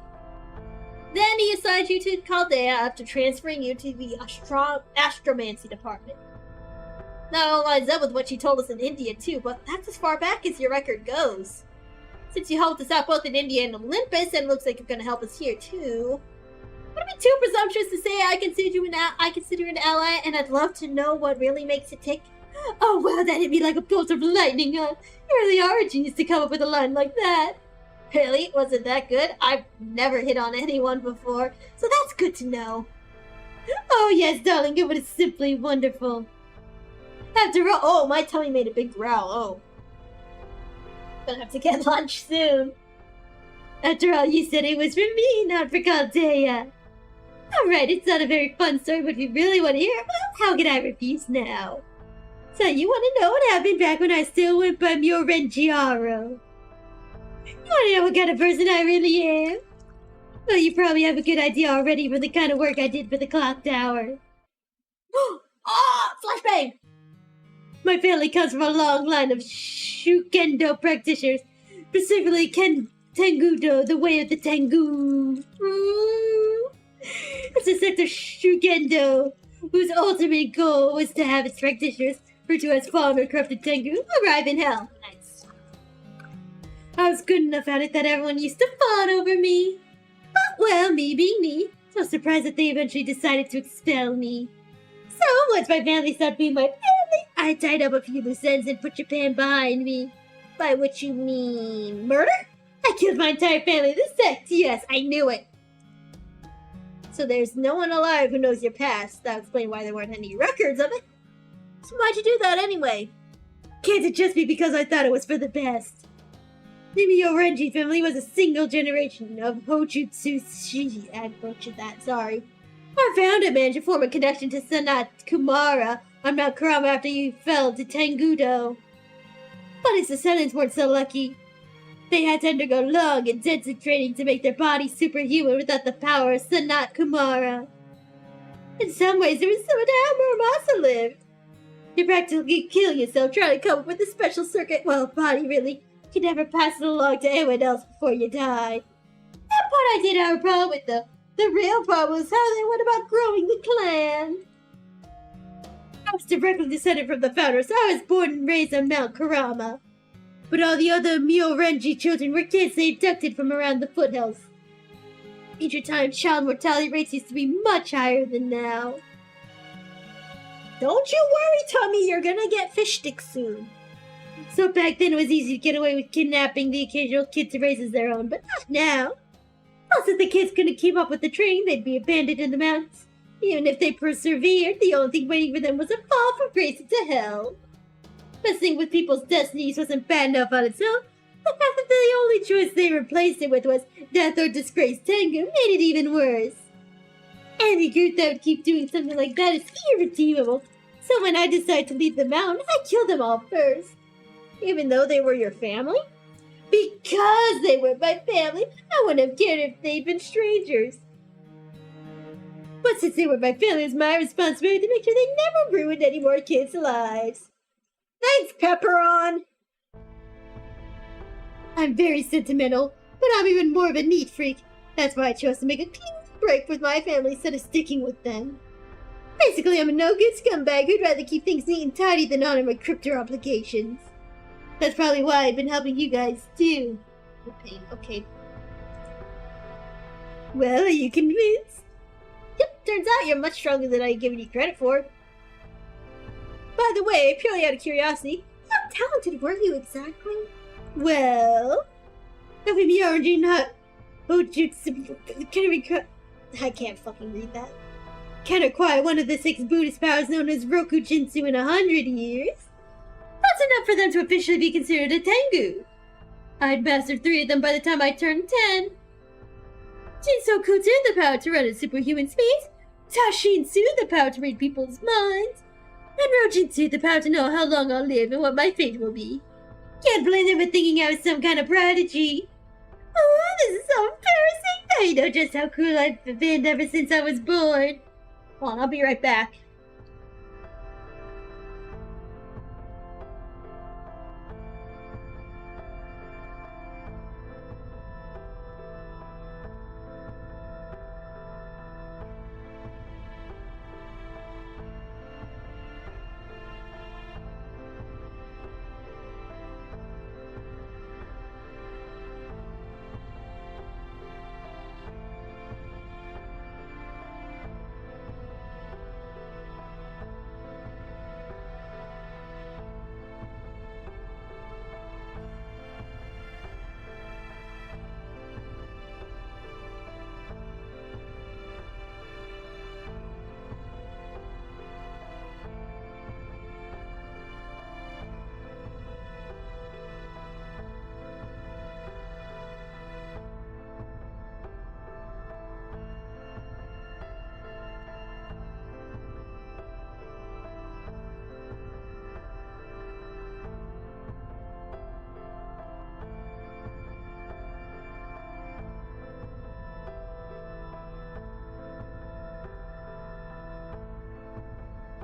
B: Then he assigned you to Chaldea after transferring you to the astromancy department. That all lines up with what you told us in India too, but that's as far back as your record goes. Since you helped us out both in India and Olympus, and looks like you're gonna help us here too. Would it be too presumptuous to say I consider you an ally, and I'd love to know what really makes it tick? Oh wow, that hit me like a bolt of lightning, huh? You really are a genius to come up with a line like that. Really? Was it that good? I've never hit on anyone before, so that's good to know. Oh yes, darling, it was simply wonderful. After all, oh, my tummy made a big growl, oh. Gonna have to get lunch soon. After all, you said it was for me, not for Caldeia. Alright, it's not a very fun story, but if you really want to hear it, well, how can I refuse now? So you want to know what happened back when I still went by Mio Rengiaro? You want to know what kind of person I really am? Well, you probably have a good idea already from the kind of work I did for the clock tower. Ah! Flashbang! My family comes from a long line of Shukendo practitioners, specifically Tengudo, the way of the Tengu. It's a sect of Shukendo, whose ultimate goal was to have its practitioners, referred to as fallen or corrupted Tengu, arrive in hell. Nice. I was good enough at it that everyone used to fawn over me. But, well, me being me, so surprised that they eventually decided to expel me. So, once my family stopped being my family, I tied up a few loose ends and put Japan behind me. By which you mean murder? I killed my entire family, the sect, yes, I knew it. So there's no one alive who knows your past. That would explain why there weren't any records of it. So why'd you do that anyway? Can't it just be because I thought it was for the best? The Mio Renji family was a single generation of Hojutsu Shiji. I butchered that, sorry. Our founder managed to form a connection to Sanat Kumara on Mount Kurama after he fell to Tengudo. But his descendants weren't so lucky. They had to undergo long, intensive training to make their bodies superhuman without the power of Sanat Kumara. In some ways, it was similar to how Muramasa lived. You practically kill yourself trying to come up with a special circuit, well, body really. You never pass it along to anyone else before you die. That part I did have a problem with, though. The real problem was how they went about growing the clan. I was directly descended from the founder, so I was born and raised on Mount Kurama. But all the other Mio Renji children were kids they abducted from around the foothills. Future time child mortality rates used to be much higher than now. Don't you worry, Tommy, you're gonna get fish sticks soon. So back then it was easy to get away with kidnapping the occasional kid to raise as their own, but not now. Plus, if the kids couldn't keep up with the training, they'd be abandoned in the mountains. Even if they persevered, the only thing waiting for them was a fall from grace into hell. Messing with people's destinies wasn't bad enough on its own. The fact that the only choice they replaced it with was death or disgrace Tengu made it even worse. Any group that would keep doing something like that is irredeemable. So when I decided to leave the mountain, I killed them all first. Even though they were your family? Because they were my family, I wouldn't have cared if they'd been strangers. But since they were my family, it's my responsibility to make sure they never ruined any more kids' lives. Thanks, Pepperon! I'm very sentimental, but I'm even more of a neat freak. That's why I chose to make a clean break with my family instead of sticking with them. Basically, I'm a no-good scumbag who'd rather keep things neat and tidy than honor my crypto obligations. That's probably why I've been helping you guys, too. Okay. Well, are you convinced? Yep, turns out you're much stronger than I've given you credit for. By the way, purely out of curiosity, how talented were you exactly? Well, Navi not Ojutsu. I can't fucking read that. Can acquire one of the 6 Buddhist powers known as Roku Jinsu in 100 years. That's enough for them to officially be considered a Tengu. I'd mastered 3 of them by the time I turned 10. Jinsoku the power to run at superhuman speed, Tashinsu the power to read people's minds, and Rojinsu the power to know how long I'll live and what my fate will be. Can't blame them for thinking I was some kind of prodigy. Oh, this is so embarrassing. Now you know just how cool I've been ever since I was born. Hold on, I'll be right back.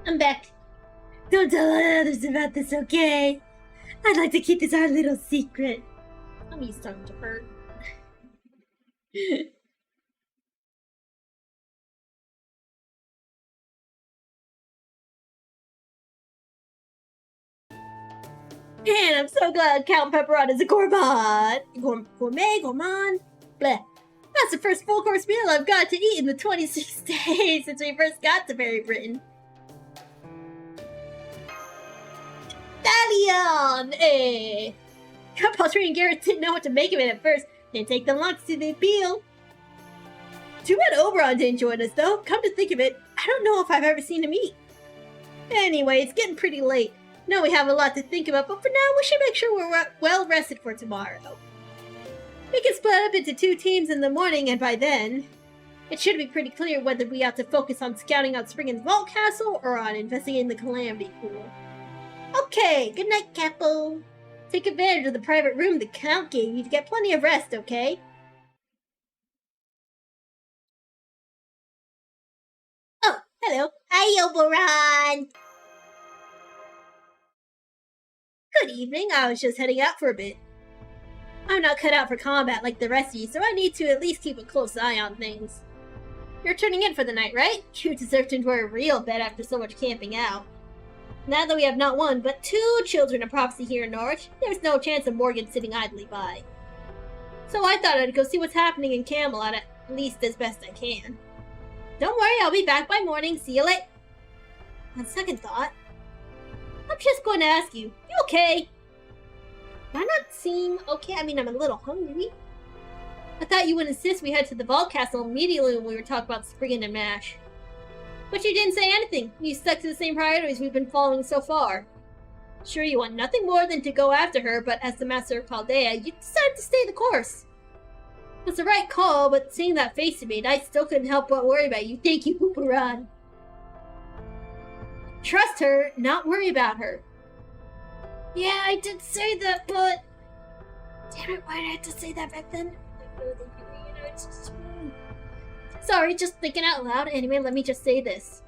B: I'm back. Don't tell others about this, okay? I'd like to keep this our little secret.
A: Tommy's starting to hurt.
B: And I'm so glad Count Pepperoni is a gourmand. Bleh. That's the first full-course meal I've got to eat in the 26 days since we first got to Fairy Britain. Stallion! Eh? Pottery and Garrett didn't know what to make of it at first. Didn't take them long to see the appeal. Too bad Oberon didn't join us, though. Come to think of it, I don't know if I've ever seen him eat. Anyway, it's getting pretty late. No, we have a lot to think about, but for now, we should make sure we're well rested for tomorrow. We can split up into 2 teams in the morning, and by then, it should be pretty clear whether we have to focus on scouting out Springen's Vault Castle or on investigating the Calamity Pool. Okay, good night, Capo. Take advantage of the private room the Count gave you to get plenty of rest, okay? Oh, hello. Hi, Oberon. Good evening. I was just heading out for a bit. I'm not cut out for combat like the rest of you, so I need to at least keep a close eye on things. You're turning in for the night, right? You deserve to enjoy a real bed after so much camping out. Now that we have not 1, but 2 children of prophecy here in Norwich, there's no chance of Morgan sitting idly by. So I thought I'd go see what's happening in Camelot, at least as best I can. Don't worry, I'll be back by morning. See you later. On second thought, I'm just going to ask you, you okay? Do I not seem okay? I mean, I'm a little hungry. I thought you would insist we head to the Vault Castle immediately when we were talking about Spriggan and Mash. But you didn't say anything. You stuck to the same priorities we've been following so far. Sure, you want nothing more than to go after her, but as the Master of Chaldea, you decided to stay the course. It was the right call, but seeing that face you made, I still couldn't help but worry about you. Thank you, Pooperon. Trust her, not worry about her. Yeah, I did say that, but... Damn it, why did I have to say that back then? Sorry, just thinking out loud. Anyway, let me just say this.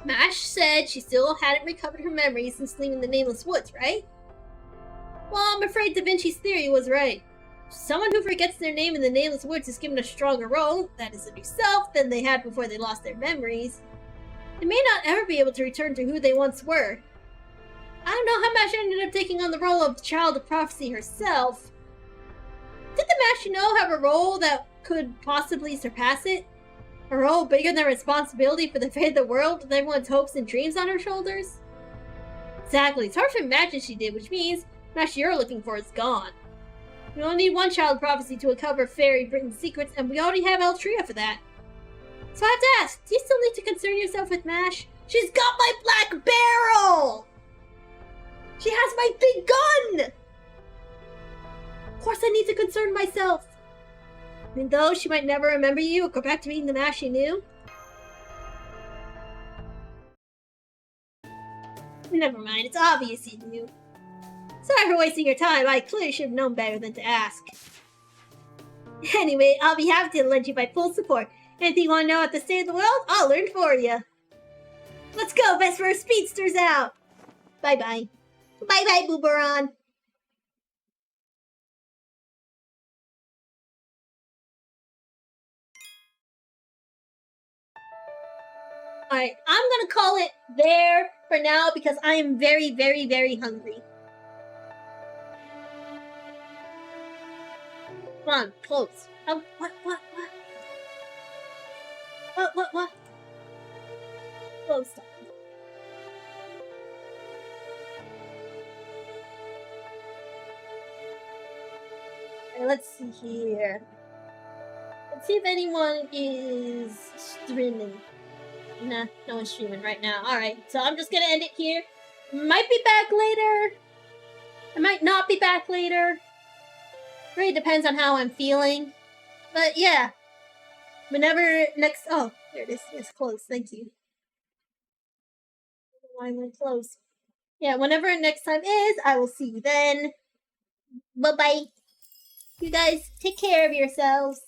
B: Mash said she still hadn't recovered her memories since leaving the Nameless Woods, right? Well, I'm afraid Da Vinci's theory was right. Someone who forgets their name in the Nameless Woods is given a stronger role, that is a new self, than they had before they lost their memories. They may not ever be able to return to who they once were. I don't know how Mash ended up taking on the role of Child of Prophecy herself. Did the Mash you know have a role that could possibly surpass it? A role bigger than responsibility for the fate of the world with everyone's hopes and dreams on her shoulders? Exactly, it's hard to imagine she did, which means the Mash you're looking for is gone. We only need 1 Child of Prophecy to uncover Fairy Britain's secrets, and we already have Eltria for that. So I have to ask, do you still need to concern yourself with Mash? She's got my black barrel! She has my big gun! Of course I need to concern myself. And though she might never remember you or go back to being the Mash she knew. Never mind, it's obvious you knew. Sorry for wasting your time, I clearly should have known better than to ask. Anyway, I'll be happy to lend you my full support. Anything you want to know about the state of the world, I'll learn for you. Let's go, best for our speedsters out! Bye-bye. Bye-bye, Booberon. Alright, I'm gonna call it there for now because I am very, very, very hungry. Come on, close. Oh, what? What? Close. Alright, let's see here. Let's see if anyone is streaming. Nah, no one's streaming right now. Alright, so I'm just gonna end it here. Might be back later. I might not be back later. Really depends on how I'm feeling. But yeah. Whenever next... Oh, there it is. It's closed. Thank you. I don't know why I went close. Yeah, whenever next time is, I will see you then. Bye-bye. You guys, take care of yourselves.